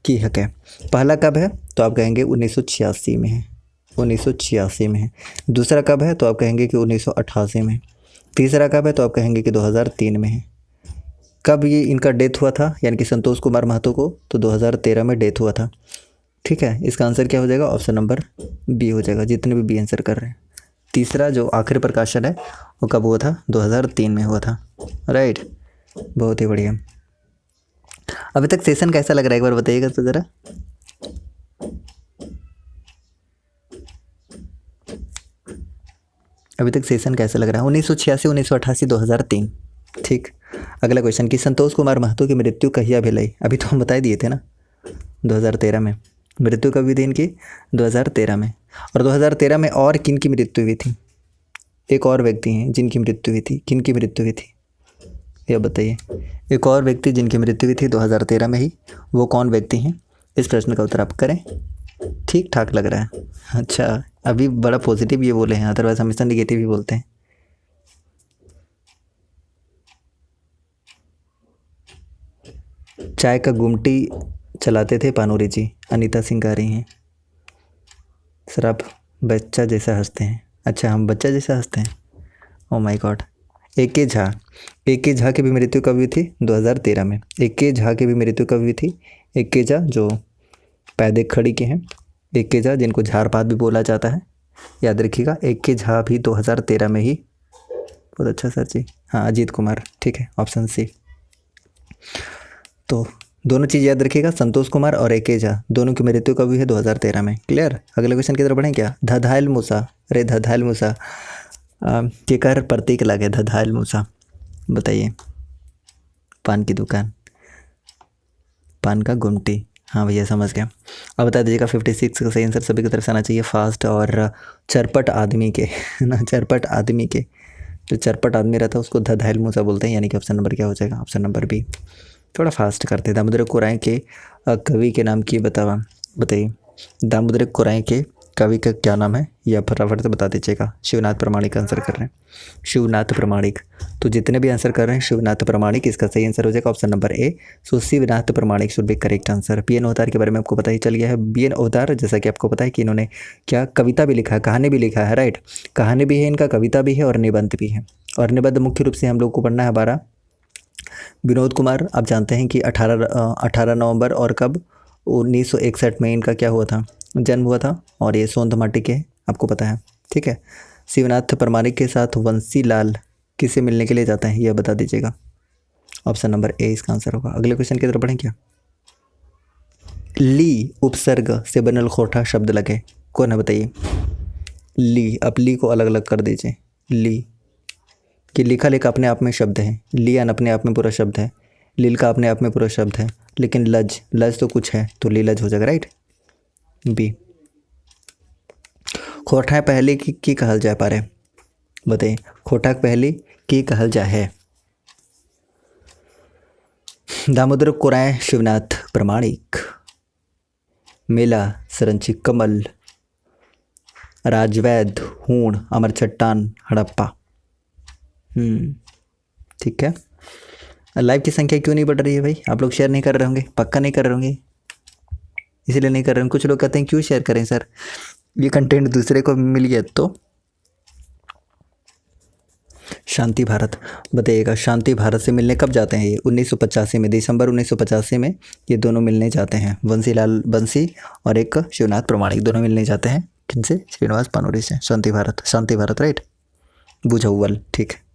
की हक है, पहला कब है तो आप कहेंगे 1986 में है, 1986 में है। दूसरा कब है तो आप कहेंगे कि 1988 में। तीसरा कब है तो आप कहेंगे कि 2003 में है। कब ये इनका डेथ हुआ था यानी कि संतोष कुमार महतो को, तो 2013 में डेथ हुआ था, ठीक है। इसका आंसर क्या हो जाएगा, ऑप्शन नंबर बी हो जाएगा, जितने भी बी आंसर कर रहे हैं। तीसरा जो आखिरी प्रकाशन है वो कब हुआ था, 2003 में हुआ था, राइट। बहुत ही बढ़िया। अभी तक सेशन कैसा लग रहा है एक बार बताइएगा तो ज़रा। अभी तक सेशन कैसा लग रहा है, 1986, 1988, 2003, ठीक। अगला क्वेश्चन कि संतोष कुमार महतो की मृत्यु कहिया भेलई, अभी तो हम बता दिए थे ना 2013 में। मृत्यु कब हुई थी इनकी, 2013 में। और 2013 में और किन की मृत्यु हुई थी, एक और व्यक्ति हैं जिनकी मृत्यु हुई थी, किन की मृत्यु हुई थी ये बताइए। एक और व्यक्ति जिनकी मृत्यु हुई थी 2013 में ही, वो कौन व्यक्ति हैं, इस प्रश्न का उत्तर आप करें। ठीक ठाक लग रहा है, अच्छा अभी बड़ा पॉजिटिव ये बोले हैं, अदरवाइज हमेशा निगेटिव ही बोलते हैं। चाय का गुमटी चलाते थे पानोरी जी, अनीता सिंह गा रही हैं। सर आप बच्चा जैसा हंसते हैं। अच्छा, हम बच्चा जैसा हंसते हैं। Oh my God. ए के झा की भी मृत्यु कब हुई थी? 2013 में। ए के झा की भी मृत्यु कब हुई थी? ए के झा जो पैदे खड़ी के हैं, ए के झा जिनको झारपात भी बोला जाता है, याद रखिएगा। ए के झा भी 2013 में ही। बहुत अच्छा सर जी। हाँ, अजीत कुमार, ठीक है, ऑप्शन सी। तो दोनों चीज़ याद रखिएगा, संतोष कुमार और ए के झा दोनों की मृत्यु कब हुई है? 2013 में। क्लियर। अगले क्वेश्चन की तरफ बढ़ें क्या? धधाइल मूसा, अरे धधाइल मूसा केकर प्रतीक लगे? धधाइल मूसा बताइए। पान की दुकान, पान का गुमटी। हाँ भैया समझ गया। अब बता दीजिएगा 56 का सही आंसर सभी की तरफ से आना चाहिए। फास्ट और चरपट आदमी के ना, चरपट आदमी के, जो चरपट आदमी रहता है उसको धधाइल मूसा बोलते हैं, यानी कि ऑप्शन नंबर क्या हो जाएगा? Option number B. थोड़ा फास्ट करते हैं। दामोदर कुरान के कवि के नाम की बताइए। दामोदर कुरान के कवि का क्या नाम है? या फटाफट से बता दीजिएगा। शिवनाथ प्रमाणिक आंसर कर रहे हैं, शिवनाथ प्रमाणिक। तो जितने भी आंसर कर रहे हैं शिवनाथ प्रमाणिक, इसका सही आंसर हो जाएगा option number A. So Shivnath Pramanik should be correct answer. B N अवतार के बारे में आपको पता ही चल गया है। बी एन अवतार, जैसा कि आपको पता है कि इन्होंने क्या कविता भी लिखा है, कहानी भी लिखा है, राइट। कहानी भी है इनका, कविता भी है और निबंध भी है। और निबंध मुख्य रूप से हम लोग को पढ़ना है 12। विनोद कुमार, आप जानते हैं कि 18 नवंबर और कब 1961 में इनका क्या हुआ था? जन्म हुआ था। और ये सोंधमाटी के, आपको पता है, ठीक है। शिवनाथ प्रमाणिक के साथ वंशी लाल किसे मिलने के लिए जाते हैं? यह बता दीजिएगा। ऑप्शन नंबर ए इसका आंसर होगा। अगले क्वेश्चन की तरफ बढ़ें क्या? ली उपसर्ग से बनल खोटा शब्द लगे, कौन है बताइए? ली, अब ली को अलग अलग कर दीजिए। ली कि लिखा लेखा अपने आप में शब्द है, लियन अपने आप में पूरा शब्द है, लील का अपने आप में पूरा शब्द है, लेकिन लज, लज तो कुछ है, तो लीलज हो जाएगा, राइट। बी। खोटा पहले की कहल जाए पारे, बताइए। खोटा पहली की कहल जाए है? दामोदर कुरान शिवनाथ प्रमाणिक, मेला सरंची कमल, राजवैद हूण अमर चट्टान हड़प्पा। ठीक है। लाइव की संख्या क्यों नहीं बढ़ रही है भाई? आप लोग शेयर नहीं कर रहे होंगे, पक्का नहीं कर रहे होंगे, इसीलिए नहीं कर रहे होंगे। कुछ लोग कहते हैं क्यों शेयर करें सर, ये कंटेंट दूसरे को मिल गया तो। शांति भारत बताइएगा, शांति भारत से मिलने कब जाते हैं ये? 1985 में, दिसंबर 1985 में ये दोनों मिलने जाते हैं। बंसीलाल बंसी और एक शिवनाथ प्रमाणिक, दोनों मिलने जाते हैं। किनसे? श्रीनिवास पानोरी से। शांति भारत, शांति भारत, राइट। बुझौल, ठीक है,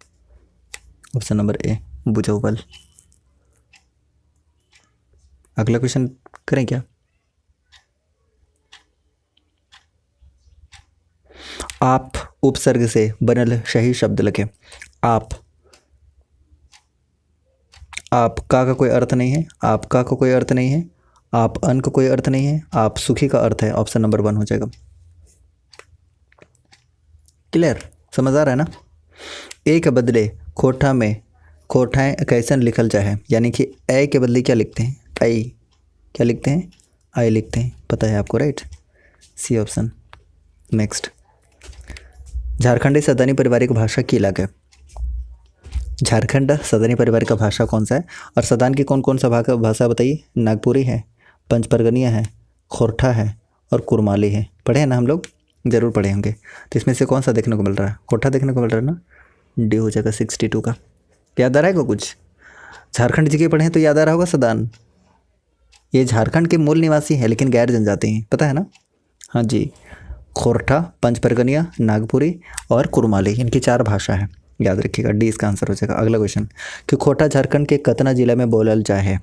ऑप्शन नंबर ए बुझौल। अगला क्वेश्चन करें क्या? आप उपसर्ग से बनल सही शब्द लगे। आप का कोई अर्थ नहीं है, आपका का कोई अर्थ नहीं है, आप अन का कोई अर्थ नहीं है, आप सुखी का अर्थ है। ऑप्शन नंबर 1 हो जाएगा। क्लियर, समझ आ रहा है ना? ए के बदले खोटा में खोटाएँ कैसन लिखल जाए, यानी कि ए के बदले क्या लिखते हैं? आई। क्या लिखते हैं? आई लिखते हैं, पता है आपको, right. C option. Next, Jharkhandi Sadani पारिवारिक भाषा की अलग है। झारखंड सदानी पारिवारिक का भाषा कौन सा है? और सदान की कौन कौन सा भाषा बताइए? नागपुरी है, पंचपरगनिया है, खोरठा है और कुरमाली है। पढ़े हैं ना हम लोग? जरूर पढ़े होंगे। तो इसमें से कौन सा देखने को मिल रहा है? खोरठा देखने को मिल रहा है ना? डी हो जाएगा 62 का। याद आ रहा है कुछ? झारखंड जी के पढ़े हैं तो याद आ रहा होगा सदान। ये झारखंड के मूल निवासी हैं लेकिन गैर जनजाति हैं, पता है ना? हाँ जी, खोरठा, पंचपरगनिया, नागपुरी और कुरमाली, इनकी 4 भाषा है, याद रखिएगा। डी इसका आंसर हो जाएगा। अगला क्वेश्चन, कि खोरठा झारखंड के कितना जिले में बोलल जाए है?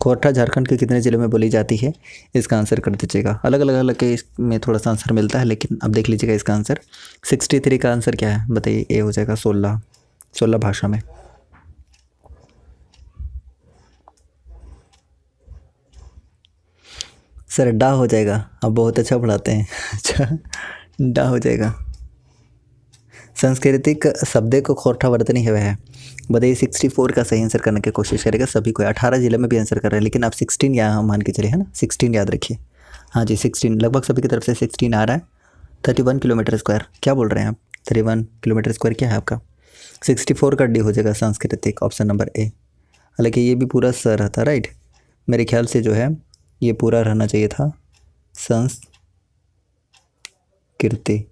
खोरठा झारखंड के कितने जिले में बोली जाती है? इसका आंसर कर दीजिएगा। अलग अलग के इसमें थोड़ा सा आंसर मिलता है, लेकिन अब देख लीजिएगा इसका आंसर। 63 का आंसर क्या है बताइए? ए हो जाएगा 16 भाषा में। सर डा हो जाएगा, आप बहुत अच्छा पढ़ाते हैं। अच्छा, डा हो जाएगा। सांस्कृतिक शब्द को खोरठा वर्तनी है बताइए। 64 का सही आंसर करने की कोशिश करेगा सभी को। 18 जिले में भी आंसर कर रहे हैं, लेकिन आप 16 यहाँ मान के चले, है ना? 16 याद रखिए। हाँ जी 16, लगभग सभी की तरफ से 16 आ रहा है। 31 किलोमीटर स्क्वायर, क्या बोल रहे हैं आप? 31 किलोमीटर स्क्वायर क्या है आपका? 64 का डी हो जाएगा सांस्कृतिक, ऑप्शन नंबर ए। हालांकि ये भी पूरा स रहता, राइट। मेरे ख्याल से जो है ये पूरा रहना चाहिए था कीर्ति,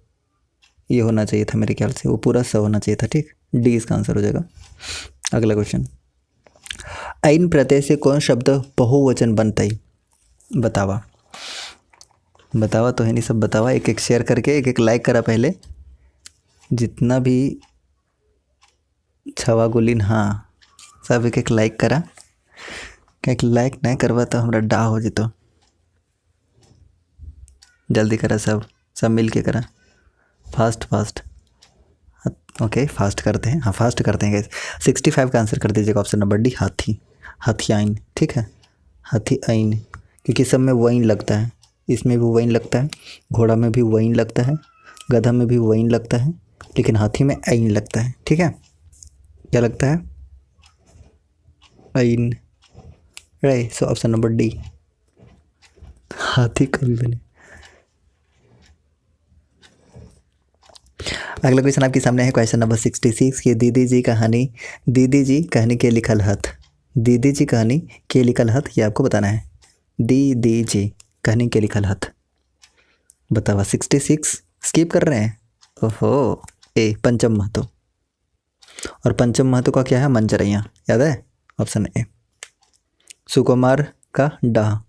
ये होना चाहिए था मेरे ख्याल से, वो पूरा स होना चाहिए था। ठीक, डी इसका आंसर हो जाएगा। अगला क्वेश्चन, ऐन प्रत्यय से कौन शब्द बहुवचन बनता है? बतावा, बतावा तो है नहीं, सब बतावा। एक एक शेयर करके, एक एक लाइक करा पहले, जितना भी छवा गुलिन, हाँ सब एक एक लाइक करा। क्या लाइक नहीं करवा तो हमारा डा हो जितो। जल्दी करा, सब सब मिल के करा, फास्ट फास्ट। ओके फास्ट करते हैं, हाँ फास्ट करते हैं गाइस। 65 का आंसर कर दीजिएगा ऑप्शन नंबर डी, हाथी, हाथियाइन। ठीक है, हाथी आइन, क्योंकि सब में वाइन लगता है, इसमें भी वाइन लगता है, घोड़ा में भी वाइन लगता है, गधा में भी वाइन लगता है, लेकिन हाथी में आइन लगता है। ठीक है, क्या लगता है? आइन, राइट। सो ऑप्शन नंबर डी, हाथी कभी बने। अगला क्वेश्चन आपके सामने है, क्वेश्चन नंबर 66 की दीदी जी कहानी, दीदी जी कहानी के लिखल हथ, दीदी जी कहानी के लिखल हथ, ये आपको बताना है। दीदी जी कहानी के लिखल हथ, बतावा। 66 स्किप कर रहे हैं? ओहो, ए पंचम महतो, और पंचम महतो का क्या है? मंजरैया, याद है? Option A. सुकुमार का डाह,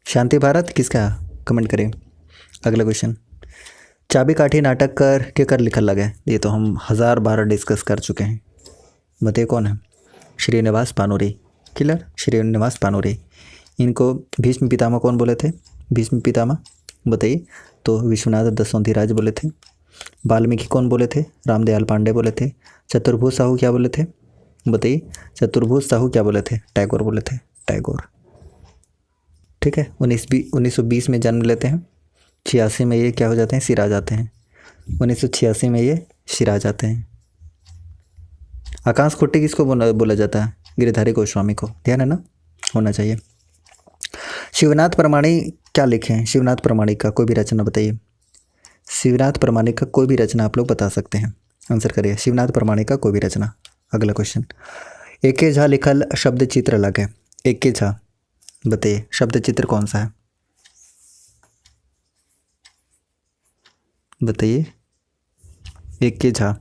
शांति भारत किसका? कमेंट करें। अगला क्वेश्चन, चाबी काठी नाटक कर लिखल लगे, ये तो हम 1000 बार डिस्कस कर चुके हैं। बताइए कौन है? श्रीनिवास पानोरी, किलर श्रीनिवास पानोरी। इनको भीष्म पितामह कौन बोले थे? भीष्म पितामह बताइए। तो विश्वनाथ दसोंधिराज बोले थे। वाल्मीकि कौन बोले थे? रामदयाल पांडे बोले थे। चतुर्भुज साहू क्या बोले थे? बताइए, चतुर्भुज साहू क्या बोले थे? टैगोर बोले थे, टैगोर। ठीक है, 1920 में जन्म लेते हैं, 86 में ये क्या हो जाते हैं? सिरा जाते हैं। 1986 में ये सिरा जाते हैं। आकाश खुट्टी किसको बोला जाता है? गिरिधारी गोस्वामी को, ध्यान है ना, होना चाहिए। शिवनाथ प्रमाणिक क्या लिखे हैं? शिवनाथ प्रमाणिक का कोई भी रचना बताइए। शिवनाथ प्रमाणिक का कोई भी रचना आप लोग बता सकते हैं, आंसर करिए। शिवनाथ प्रमाणिक का कोई भी रचना। अगला क्वेश्चन, एके झा लिखल शब्द चित्र अलग है, एके झा बताइए शब्द चित्र कौन सा है? बताइए, एके झा।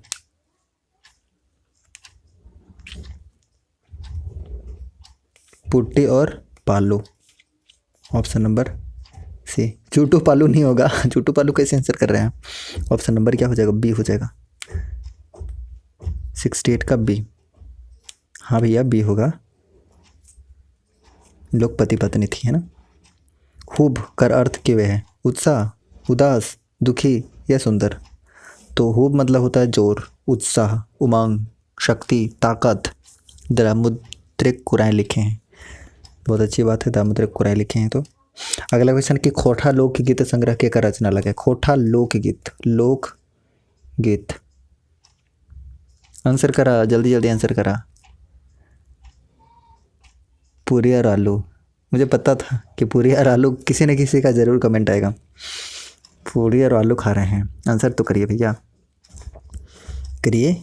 पुट्टी और पालू, ऑप्शन नंबर सी। चूटू पालू नहीं होगा, चूटू पालू कैसे आंसर कर रहे हैं? ऑप्शन नंबर क्या हो जाएगा? बी हो जाएगा। 68 का बी, हाँ भैया बी होगा। लोग पति पत्नी थी, है ना। खूब कर अर्थ के वे है, उत्साह, उदास, दुखी या सुंदर। तो खूब मतलब होता है जोर, उत्साह, उमंग, शक्ति, ताकत। दामुद्रिक कुराएं लिखे हैं, बहुत अच्छी बात है, दामुद्रिक कुराएं लिखे हैं। तो अगला क्वेश्चन कि खोठा लोकगीत संग्रह के का रचना लगे। खोठा लोकगीत, लोकगीत, आंसर करा, जल्दी जल्दी आंसर करा। पूरी और आलू, मुझे पता था कि पूरी और आलू किसी न किसी का ज़रूर कमेंट आएगा। पूरी और आलू खा रहे हैं, आंसर तो करिए भैया, करिए।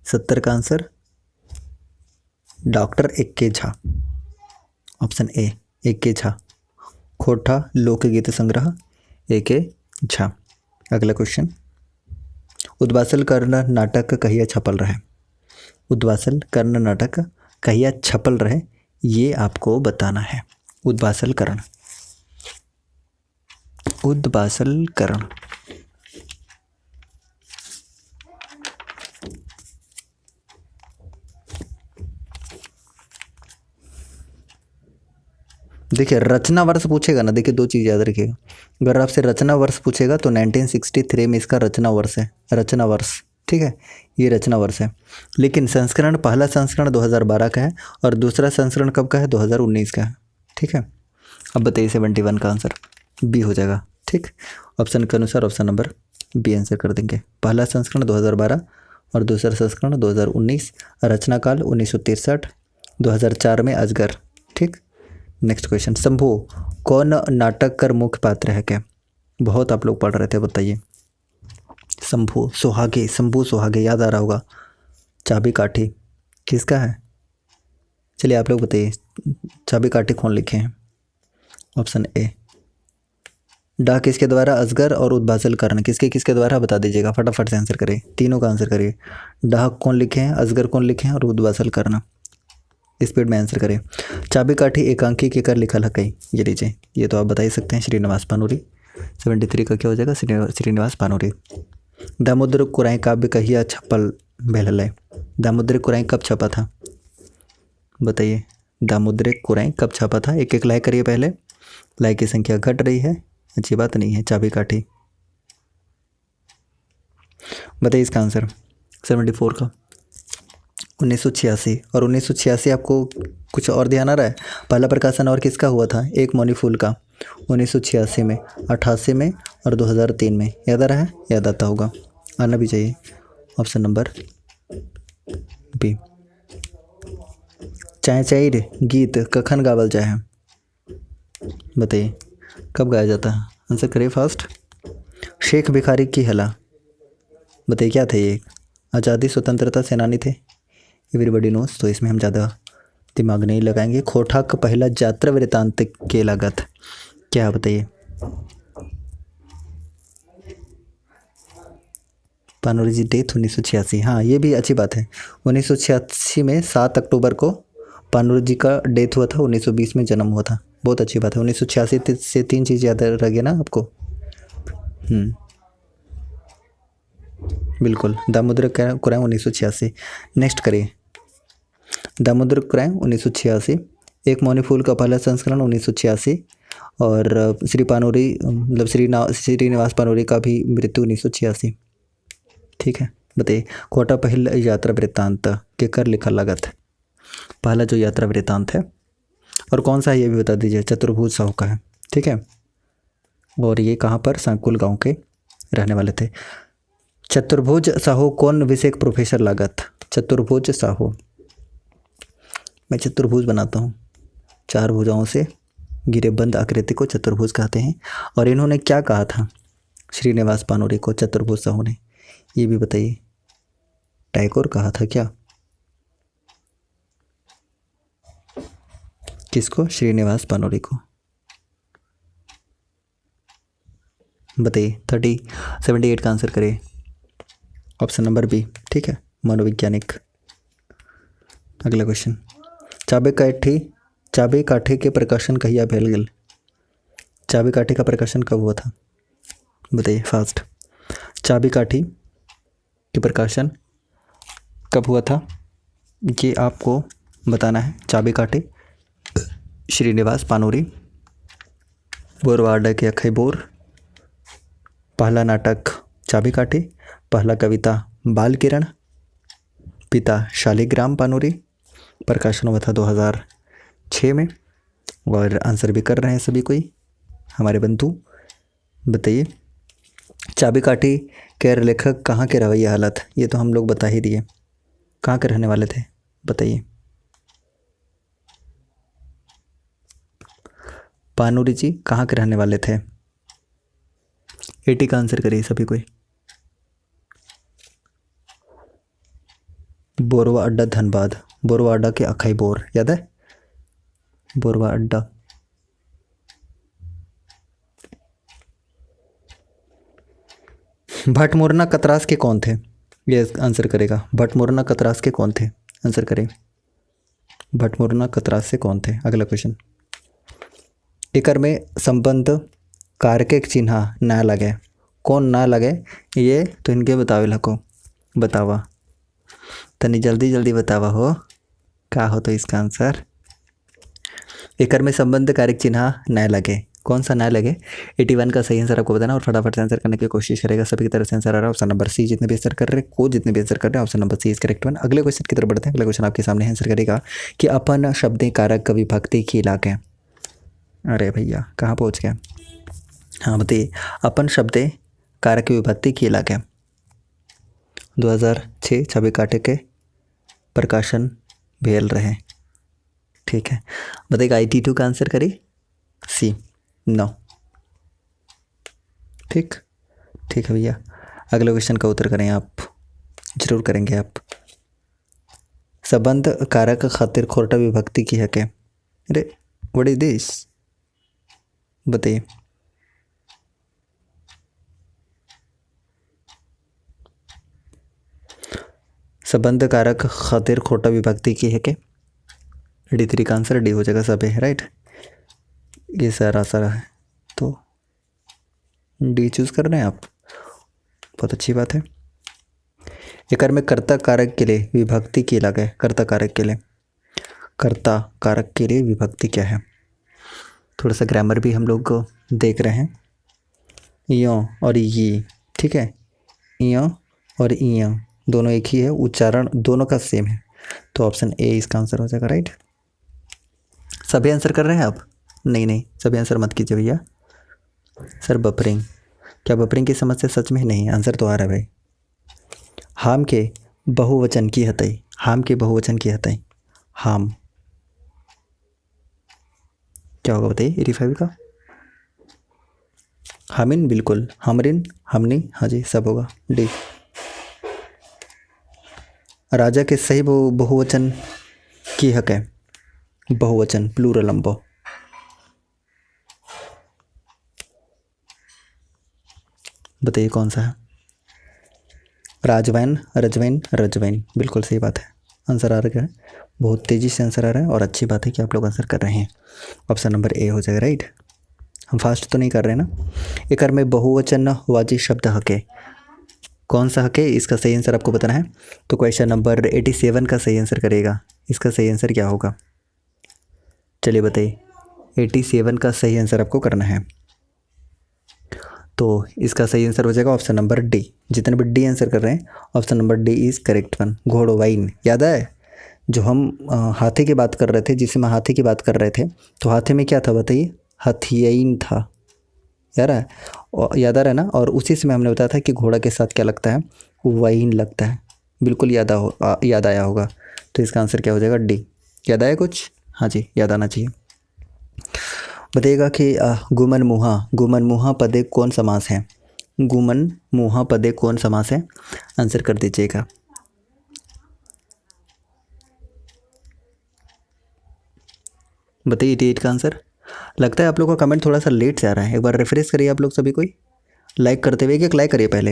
70 का answer doctor AK Jha, option A, AK Jha. Khortha लोकगीत संग्रह, एके झा। अगला क्वेश्चन, उद्वासल कर्ण नाटक कहिया छपल रहे। उद्वासल कर्ण नाटक कहिया छपल रहे, ये आपको बताना है। उद्वासल कर्ण, उद्वासल कर्ण। देखिए रचना वर्ष पूछेगा ना, देखिए दो चीज़ याद रखिएगा। अगर आपसे रचना वर्ष पूछेगा तो 1963 में इसका रचना वर्ष है, रचना वर्ष। ठीक है, ये रचना वर्ष है। लेकिन संस्करण, पहला संस्करण 2012 का है और दूसरा संस्करण कब का है? 2019 का है। ठीक है, अब बताइए 71 का आंसर बी हो जाएगा। ठीक, ऑप्शन के अनुसार ऑप्शन नंबर बी आंसर कर देंगे। पहला संस्करण 2012 और दूसरा संस्करण 2019, रचना काल 1963, 2004 में अजगर। ठीक, नेक्स्ट क्वेश्चन, शंभू कौन नाटक कर मुख्य पात्र है? क्या बहुत आप लोग पढ़ रहे थे, बताइए। शंभू सुहागे, शंभू सुहागे याद आ रहा होगा। चाबी काठी किसका है? चलिए आप लोग बताइए, चाबी काठी कौन लिखे हैं? ऑप्शन ए, डा किसके द्वारा, अजगर और उद्भासल कर्ण किसके किसके द्वारा, बता दीजिएगा, फटाफट से आंसर करिए, तीनों का आंसर करिए। डा कौन लिखे हैं, अजगर कौन लिखे हैं और उद्भासल कर्ण, स्पीड में आंसर करें। चाबी काठी एकांकी के कर लिखल है कहीं, ये लीजिए, ये तो आप बता ही सकते हैं, श्रीनिवास पानूरी। 73 का क्या हो जाएगा, श्रीनिवास पानूरी। दामोदर कुराई काव्य कहिया छपल भेल है, दामोदर कुराई कब छपा था, बताइए, दामोदर कुराई कब छपा था। एक एक लाइक करिए पहले, लाइक की संख्या घट रही है, अच्छी बात नहीं है। चाबी काठी बताइए इसका आंसर। 74 का 1986। और 1986 आपको कुछ और ध्यान आ रहा है, पहला प्रकाशन और किसका हुआ था, एक मौनी फूल का, 1986 में, 88 में और 2003 में। याद आ रहा है, याद आता होगा, आना भी चाहिए। Option number B. चाहे चाहिए गीत कखन गावल जाए, बताइए कब गाया जाता है, आंसर करिए फास्ट। शेख भिखारी की हला, बताइए क्या थे ये, आज़ादी स्वतंत्रता सेनानी थे, एवरीबॉडी नोस, तो इसमें हम ज़्यादा दिमाग नहीं लगाएंगे। खोटा का पहला यात्रा वृत्तांत के लागत क्या, बताइए। पानोरी जी डेथ 1986, हाँ ये भी अच्छी बात है। 1986 में 7 अक्टूबर को पानोरी जी का डेथ हुआ था, 1920 में जन्म हुआ था, बहुत अच्छी बात है। 1986 से 3 चीज़ याद रह गया ना आपको। बिल्कुल, दामोदर कुरान 1986। नेक्स्ट करिए, दामोदर कुरान 1986, एक मौनी फूल का पहला संस्करण 1986, और श्री पानोरी मतलब श्रीनिवास पानोरी का भी मृत्यु 1986। ठीक है, बताइए कोटा पहल यात्रा वृत्तांत के कर लिखा लागत, पहला जो यात्रा वृत्तांत है, और कौन सा है ये भी बता दीजिए। चतुर्भुज साहू का है, ठीक है, और ये कहाँ पर, सांकुल गांव के रहने वाले थे। चतुर्भुज साहू कौन विषय प्रोफेसर लागत, चतुर्भुज साहू, मैं चतुर्भुज बनाता हूँ, 4 भुजाओं से गिरे बंद आकृति को चतुर्भुज कहते हैं। और इन्होंने क्या कहा था श्रीनिवास पानोरी को, चतुर्भुज साहू ने, ये भी बताइए। टैगोर कहा था क्या, किसको, श्रीनिवास पानोरी को, बताइए। 78 का आंसर करिए, ऑप्शन नंबर बी, ठीक है, मनोवैज्ञानिक। अगला क्वेश्चन, चाबी काठी के प्रकाशन कहिया भेल गेल, चाबी काठी का प्रकाशन कब हुआ था, बताइए फास्ट। चाबी काठी के प्रकाशन कब हुआ था, ये आपको बताना है। चाबी काठी, श्रीनिवास पानोरी, बोरवाडा के अखई बोर, पहला नाटक चाबी काठी, पहला कविता बाल किरण, पिता शालिग्राम पानोरी, प्रकाशन हुआ था 2006 में। और आंसर भी कर रहे हैं सभी कोई हमारे बंधु, बताइए। चाबी काठी के लेखक कहाँ के रवैया हालत, ये तो हम लोग बता ही दिए, कहाँ के रहने वाले थे, बताइए। पानूरी जी कहाँ के रहने वाले थे, 80 का आंसर करिए सभी कोई। बोरवा अड्डा धनबाद, बोरवा अड्डा के अखई बोर, याद है, बोरवा अड्डा। भटमोरना कतरास के कौन थे, ये आंसर करेगा। भटमोरना कतरास के कौन थे, आंसर करें। भटमोरना कतरास से कौन थे। अगला क्वेश्चन, एकर में संबंध कारक चिन्ह ना लगे, कौन ना लगे, ये तो इनके बतावे लको, बतावा तनी जल्दी जल्दी बतावा हो, का हो तो इसका आंसर। एकर में संबंध कारक चिन्ह ना लगे, कौन सा ना लगे। 81 का सही आंसर आपको बताना और फटाफट से आंसर करने की कोशिश करेगा। सभी की तरफ से आंसर आ रहा है ऑप्शन नंबर सी, जितने भी आंसर कर रहे हैं, को जितने भी आंसर कर रहे हैं, option number C is correct one. अगले क्वेश्चन की तरफ बढ़ते हैं। अगला क्वेश्चन आपके सामने आंसर करेगा कि अपन शब्द कारक विभक्ति की इलाके, अरे भैया कहाँ पहुँच गया, हाँ बताइए। अपन शब्द कारक विभक्ति की इलाके 2006 चाबी काठी के प्रकाशन भेल रहे, ठीक है, बताइएगा। 82 का आंसर करिए सी, 9, ठीक ठीक है भैया। अगले क्वेश्चन का उत्तर करें आप, जरूर करेंगे आप। संबंध कारक खातिर खोटा विभक्ति की है क्या, अरे व्हाट इज दिस, बताइए। संबंध कारक खातिर खोटा विभक्ति की है के D3 का आंसर डी हो जाएगा, सब है राइट। ये सारा है तो डी चूज कर रहे हैं आप, बहुत अच्छी बात है। एक में कर्ता कारक के लिए विभक्ति की लगा है। कर्ता कारक के लिए, कर्ता कारक के लिए विभक्ति क्या है? थोड़ा सा ग्रामर भी हम लोग देख रहे हैं। यो और ये, ठीक है, यो और इया दोनों एक ही है, उच्चारण दोनों का सेम है, तो ऑप्शन ए इसका आंसर हो जाएगा राइट। सभी आंसर कर रहे हैं आप? नहीं, सभी आंसर मत कीजिए भैया। सर बफरिंग, क्या बफरिंग की समस्या सच में नहीं? आंसर तो आ रहा है भाई। हाम के बहुवचन की हतई, हाम के बहुवचन की हतई, हाम क्या होगा बताइए? 85 का हामिन, बिल्कुल, हमरिन, हमनी, हाँ जी सब होगा डी। राजा के सही बहुवचन की हक है, बहुवचन प्लूरल नंबर। बताइए कौन सा है? राजवैन, रजवैन, रजवैन, बिल्कुल सही बात है। आंसर आ रहा है, बहुत तेज़ी से आंसर आ रहा है और अच्छी बात है कि आप लोग आंसर कर रहे हैं। ऑप्शन नंबर ए हो जाएगा राइट। हम फास्ट तो नहीं कर रहे ना। एक में बहुवचन वाची शब्द हक है, कौन सा हक है? इसका सही आंसर आपको बताना है। तो क्वेश्चन नंबर 87 का सही आंसर करेगा। इसका सही आंसर क्या होगा? चलिए बताइए, 87 का सही आंसर आपको करना है। तो इसका सही आंसर हो जाएगा ऑप्शन नंबर डी। जितने भी डी आंसर कर रहे हैं, option number D is correct one. घोड़ो वाइन, याद है जो हम हाथी की बात कर रहे थे, जिसमें हाथी की बात कर रहे थे, तो हाथी में क्या था बताइए? हथियाइन था, याद है? याद आ रहा है ना? और उसी से हमने बताया था कि घोड़ा के साथ क्या लगता है? वाइन लगता है। बिल्कुल याद आया होगा। तो इसका आंसर क्या हो जाएगा? डी। याद आया कुछ? हाँ जी, याद आना चाहिए। बताइएगा कि गुमन मुहा पदे कौन समास है? गुमन मुहा पदे कौन समास है? आंसर कर दीजिएगा। बताइए 88 का आंसर। लगता है आप लोग का कमेंट थोड़ा सा लेट से आ रहा है, एक बार रिफ्रेश करिए आप लोग सभी कोई लाइक करते हुए। एक लाइक करिए, पहले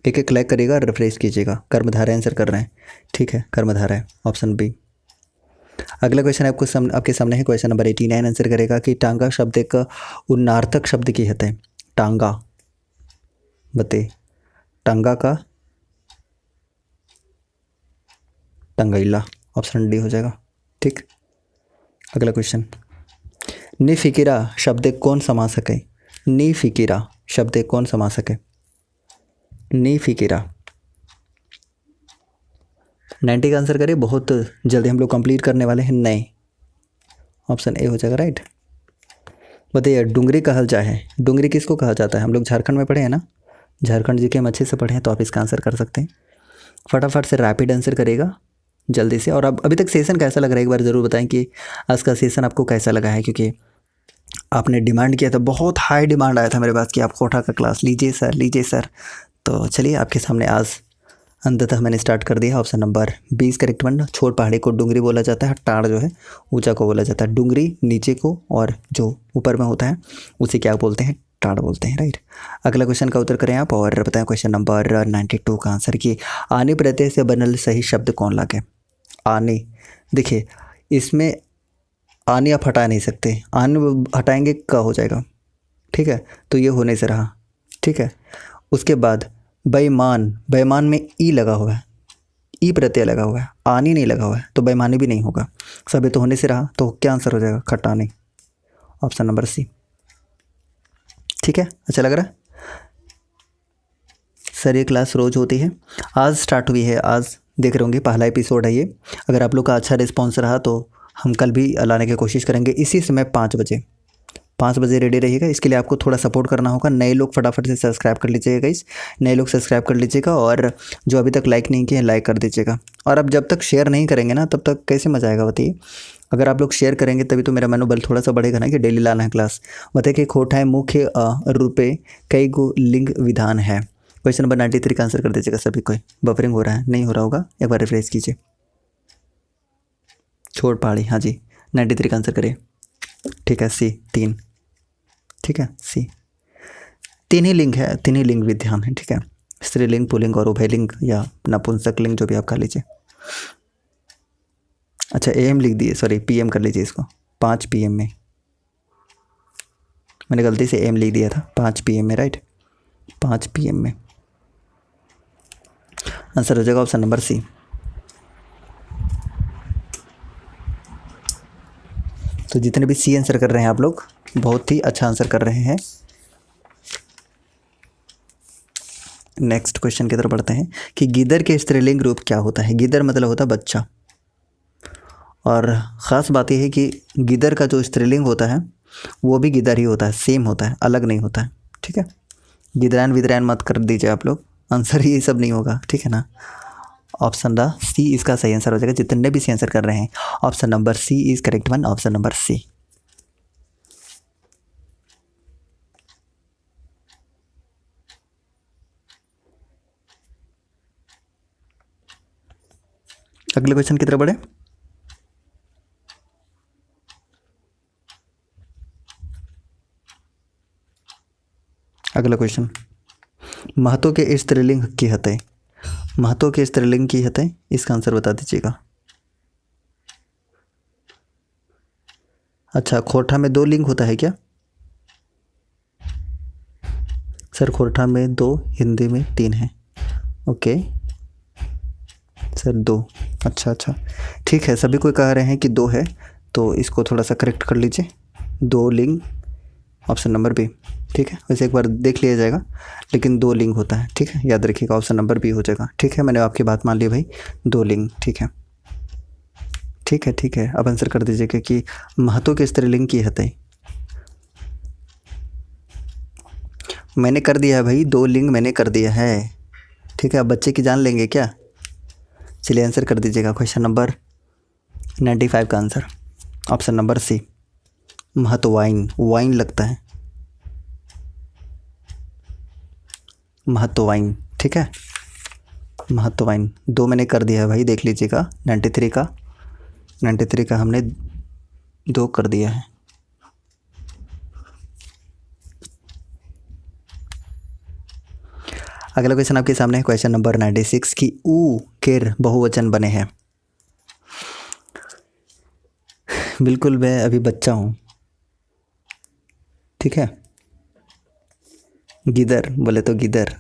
एक लाइक करिएगा, रिफ्रेश कीजिएगा। कर्मधारय आंसर कर रहे हैं, ठीक है, कर्मधारय ऑप्शन बी। अगला क्वेश्चन आपके सामने है, क्वेश्चन नंबर 89 आंसर करेगा कि टांगा शब्द एक उन्नार्थक शब्द की है। टांगा, बताइए टांगा का टंगैला, ऑप्शन डी हो जाएगा, ठीक। अगला क्वेश्चन, निफिकिरा शब्द कौन समासक है? निफिकिरा शब्द कौन समासक है? निफिकिरा 90 का आंसर करिए, बहुत जल्दी हम लोग कंप्लीट करने वाले हैं। नए, ऑप्शन ए हो जाएगा राइट। बताइए डुंगरी कहल जाए है, डुंगरी किसको कहा जाता है? हम लोग झारखंड में पढ़े हैं ना, झारखंड जी के हम अच्छे से पढ़े हैं, तो आप इसका आंसर कर सकते हैं। फटाफट से रैपिड आंसर करेगा जल्दी से। और अब अभी तक सेशन कैसा लग रहा है एक बार ज़रूर बताएं कि आज का सेशन आपको कैसा लगा है, क्योंकि आपने डिमांड किया था, बहुत हाई डिमांड आया था मेरे पास कि आप कोठा का क्लास लीजिए सर, लीजिए सर। तो चलिए आपके सामने आज अंततः मैंने स्टार्ट कर दिया। Option number 20 correct one. छोट पहाड़ी को डुंगरी बोला जाता है, टाड़ जो है ऊंचा को बोला जाता है, डुंगरी नीचे को, और जो ऊपर में होता है उसे क्या बोलते हैं? टाड़ बोलते हैं, राइट। अगला क्वेश्चन का उत्तर करें आप और बताएं क्वेश्चन नंबर 92 का आंसर कि आने प्रत्यय से बनल सही शब्द कौन लागे? आने, देखिए इसमें आने आप हटा नहीं सकते, आने हटाएंगे का हो जाएगा, ठीक है, तो ये होने से रहा, ठीक है। उसके बाद बेईमान, बेईमान में ई लगा हुआ है, ई प्रत्यय लगा हुआ है, आनी नहीं लगा हुआ है, तो बेईमानी भी नहीं होगा। सभी तो होने से रहा, तो क्या आंसर हो जाएगा? खटानी, ऑप्शन नंबर सी, ठीक है। अच्छा लग रहा है सर? ये क्लास रोज़ होती है, आज स्टार्ट हुई है, आज देख रहे होंगे पहला एपिसोड है ये। अगर आप लोग का अच्छा रिस्पॉन्स रहा तो हम कल भी लाने की कोशिश करेंगे इसी समय 5 बजे। 5 बजे रेडी रहिएगा। इसके लिए आपको थोड़ा सपोर्ट करना होगा। नए लोग फटाफट से सब्सक्राइब कर लीजिएगा गाइस, नए लोग सब्सक्राइब कर लीजिएगा, और जो अभी तक लाइक नहीं किए लाइक कर दीजिएगा। और अब जब तक शेयर नहीं करेंगे ना, तब तक कैसे मजा आएगा बताइए? अगर आप लोग शेयर करेंगे तभी तो मेरा मनोबल थोड़ा सा बढ़ेगा ना कि डेली लाना है क्लास। बताइए कि खोटा है मुख्य रूपे कई गो लिंग विधान है? क्वेश्चन नंबर 93 का आंसर कर दीजिएगा सभी कोई। बफरिंग हो रहा है, नहीं हो रहा होगा, एक बार रिफ्रेश कीजिए। छोट पहाड़ी, हाँ जी 93 का आंसर करिए, ठीक है। सी 3, ठीक है, सी। 3 ही लिंग है, 3 ही लिंग विधान है, ठीक है। स्त्रीलिंग, पुल्लिंग और उभयलिंग या नपुंसक लिंग, जो भी आप कह लीजिए। अच्छा AM लिख दिए, सॉरी PM कर लीजिए इसको, 5 PM में। मैंने गलती से AM लिख दिया था, 5 PM में, राइट, 5 PM में। आंसर हो जाएगा ऑप्शन नंबर C। तो जितने भी C आंसर कर रहे हैं आप लोग, बहुत ही अच्छा आंसर कर रहे हैं। नेक्स्ट क्वेश्चन की तरफ बढ़ते हैं कि गिदर के स्त्रीलिंग रूप क्या होता है। गिदर मतलब होता है बच्चा, और ख़ास बात यह है कि गिदर का जो स्त्रीलिंग होता है वो भी गिदर ही होता है, सेम होता है, अलग नहीं होता है, ठीक है। गिदरान विदरान मत कर दीजिए आप लोग, आंसर ही सब नहीं होगा, ठीक है ना। ऑप्शन द C इसका सही आंसर हो जाएगा। जितने भी C आंसर कर रहे हैं, option number C is correct one, option number C। अगले क्वेश्चन की तरफ बढ़े। अगला क्वेश्चन, महतो के स्त्रीलिंग की हते। महतो के स्त्रीलिंग की हते, इसका आंसर बता दीजिएगा। अच्छा, खोरठा में 2 लिंग होता है क्या? सर खोरठा में 2, हिंदी में 3 है। ओके सर 2, अच्छा अच्छा ठीक है। सभी कोई कह रहे हैं कि 2 है, तो इसको थोड़ा सा करेक्ट कर लीजिए। 2 लिंग, ऑप्शन नंबर बी, ठीक है। वैसे एक बार देख लिया जाएगा, लेकिन 2 लिंग होता है, ठीक है, याद रखिएगा, ऑप्शन नंबर बी हो जाएगा, ठीक है। मैंने आपकी बात मान ली भाई, 2 लिंग, ठीक है ठीक है ठीक है। अब आंसर कर दीजिएगा कि महतो के स्त्रीलिंग की हते। मैंने कर दिया है भाई, 2 लिंग मैंने कर दिया है, ठीक है। अब बच्चे की जान लेंगे क्या? चलिए आंसर कर दीजिएगा। क्वेश्चन नंबर 95 का answer option number C, Mahato वाइन, वाइन लगता है, महतो वाइन, ठीक है, महतो वाइन। 2 मैंने कर दिया है भाई, देख लीजिएगा। 93 का हमने 2 कर दिया है। अगला क्वेश्चन आपके सामने है, क्वेश्चन नंबर 96 की ऊ केर बहुवचन बने हैं। बिल्कुल, मैं अभी बच्चा हूँ, ठीक है। गिदर बोले तो गिदर,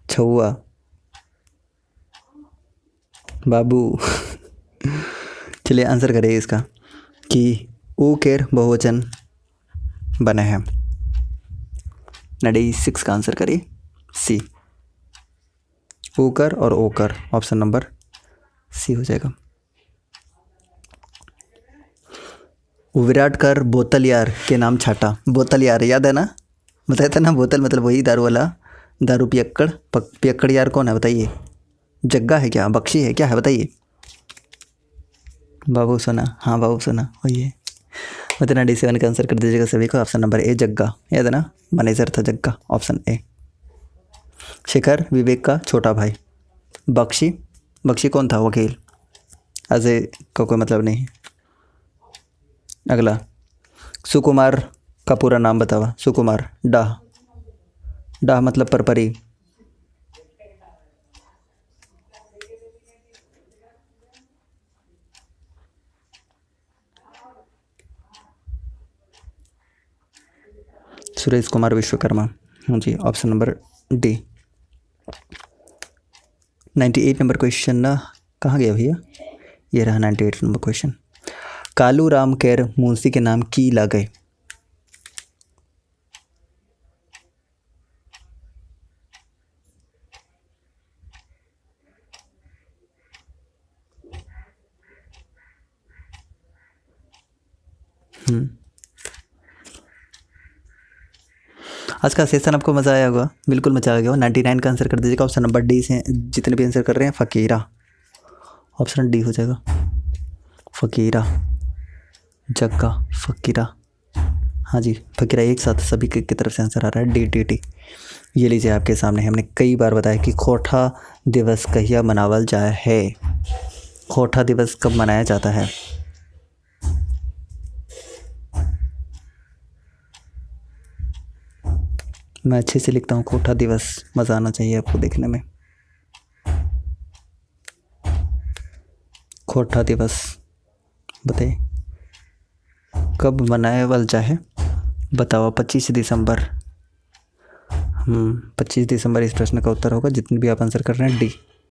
छुआ, बाबू। चलिए आंसर करिए इसका कि ऊ केर बहुवचन बने हैं। 96 का आंसर करिए C, ऊकर और ओकर, ऑप्शन नंबर C हो जाएगा। विराट कर बोतल यार के नाम छाटा। बोतल यार याद है ना, बताया था ना, बोतल मतलब वही दारू वाला, दारू पियक्कड़। पियक्कड़ यार कौन है बताइए? जग्गा है क्या, बख्शी है क्या है बताइए? बाबू सोना, हाँ बाबू सोना वही है। मतलब 97 का आंसर कर दीजिएगा सभी को। ऑप्शन नंबर A जग्गा, याद है ना, मैनेजर था जग्गा, ऑप्शन A। शिखर विवेक का छोटा भाई। बख्शी, बख्शी कौन था? वकील। अजय का कोई मतलब नहीं। अगला, सुकुमार का पूरा नाम बतावा। सुकुमार, डाह, डाह मतलब परपरी। सुरेश कुमार विश्वकर्मा, हाँ जी, option number D। 98 number question ना, कहाँ गया भैया? ये रहा 98 नंबर क्वेश्चन। कालू राम केर मुंशी के नाम की ला गए। आज का सेशन आपको मज़ा आया होगा, बिल्कुल मज़ा आ गया हो। 99 का आंसर कर दीजिएगा। ऑप्शन नंबर D से जितने भी आंसर कर रहे हैं, फ़कीरा, ऑप्शन D हो जाएगा। फ़कीरा, जग्गा, फ़कीरा, हाँ जी फ़कीरा, एक साथ सभी की तरफ से आंसर आ रहा है D। ये लीजिए आपके सामने। हमने कई बार बताया कि खोरठा दिवस कहिया मनावल जाए है। खोरठा दिवस कब मनाया जाता है? मैं अच्छे से लिखता हूँ, खोरठा दिवस, मज़ा आना चाहिए आपको देखने में। खोटा दिवस बताइए कब मनाया वाला है? बताओ। 25 दिसंबर। 25 दिसंबर इस प्रश्न का उत्तर होगा, जितने भी आप आंसर कर रहे हैं डी।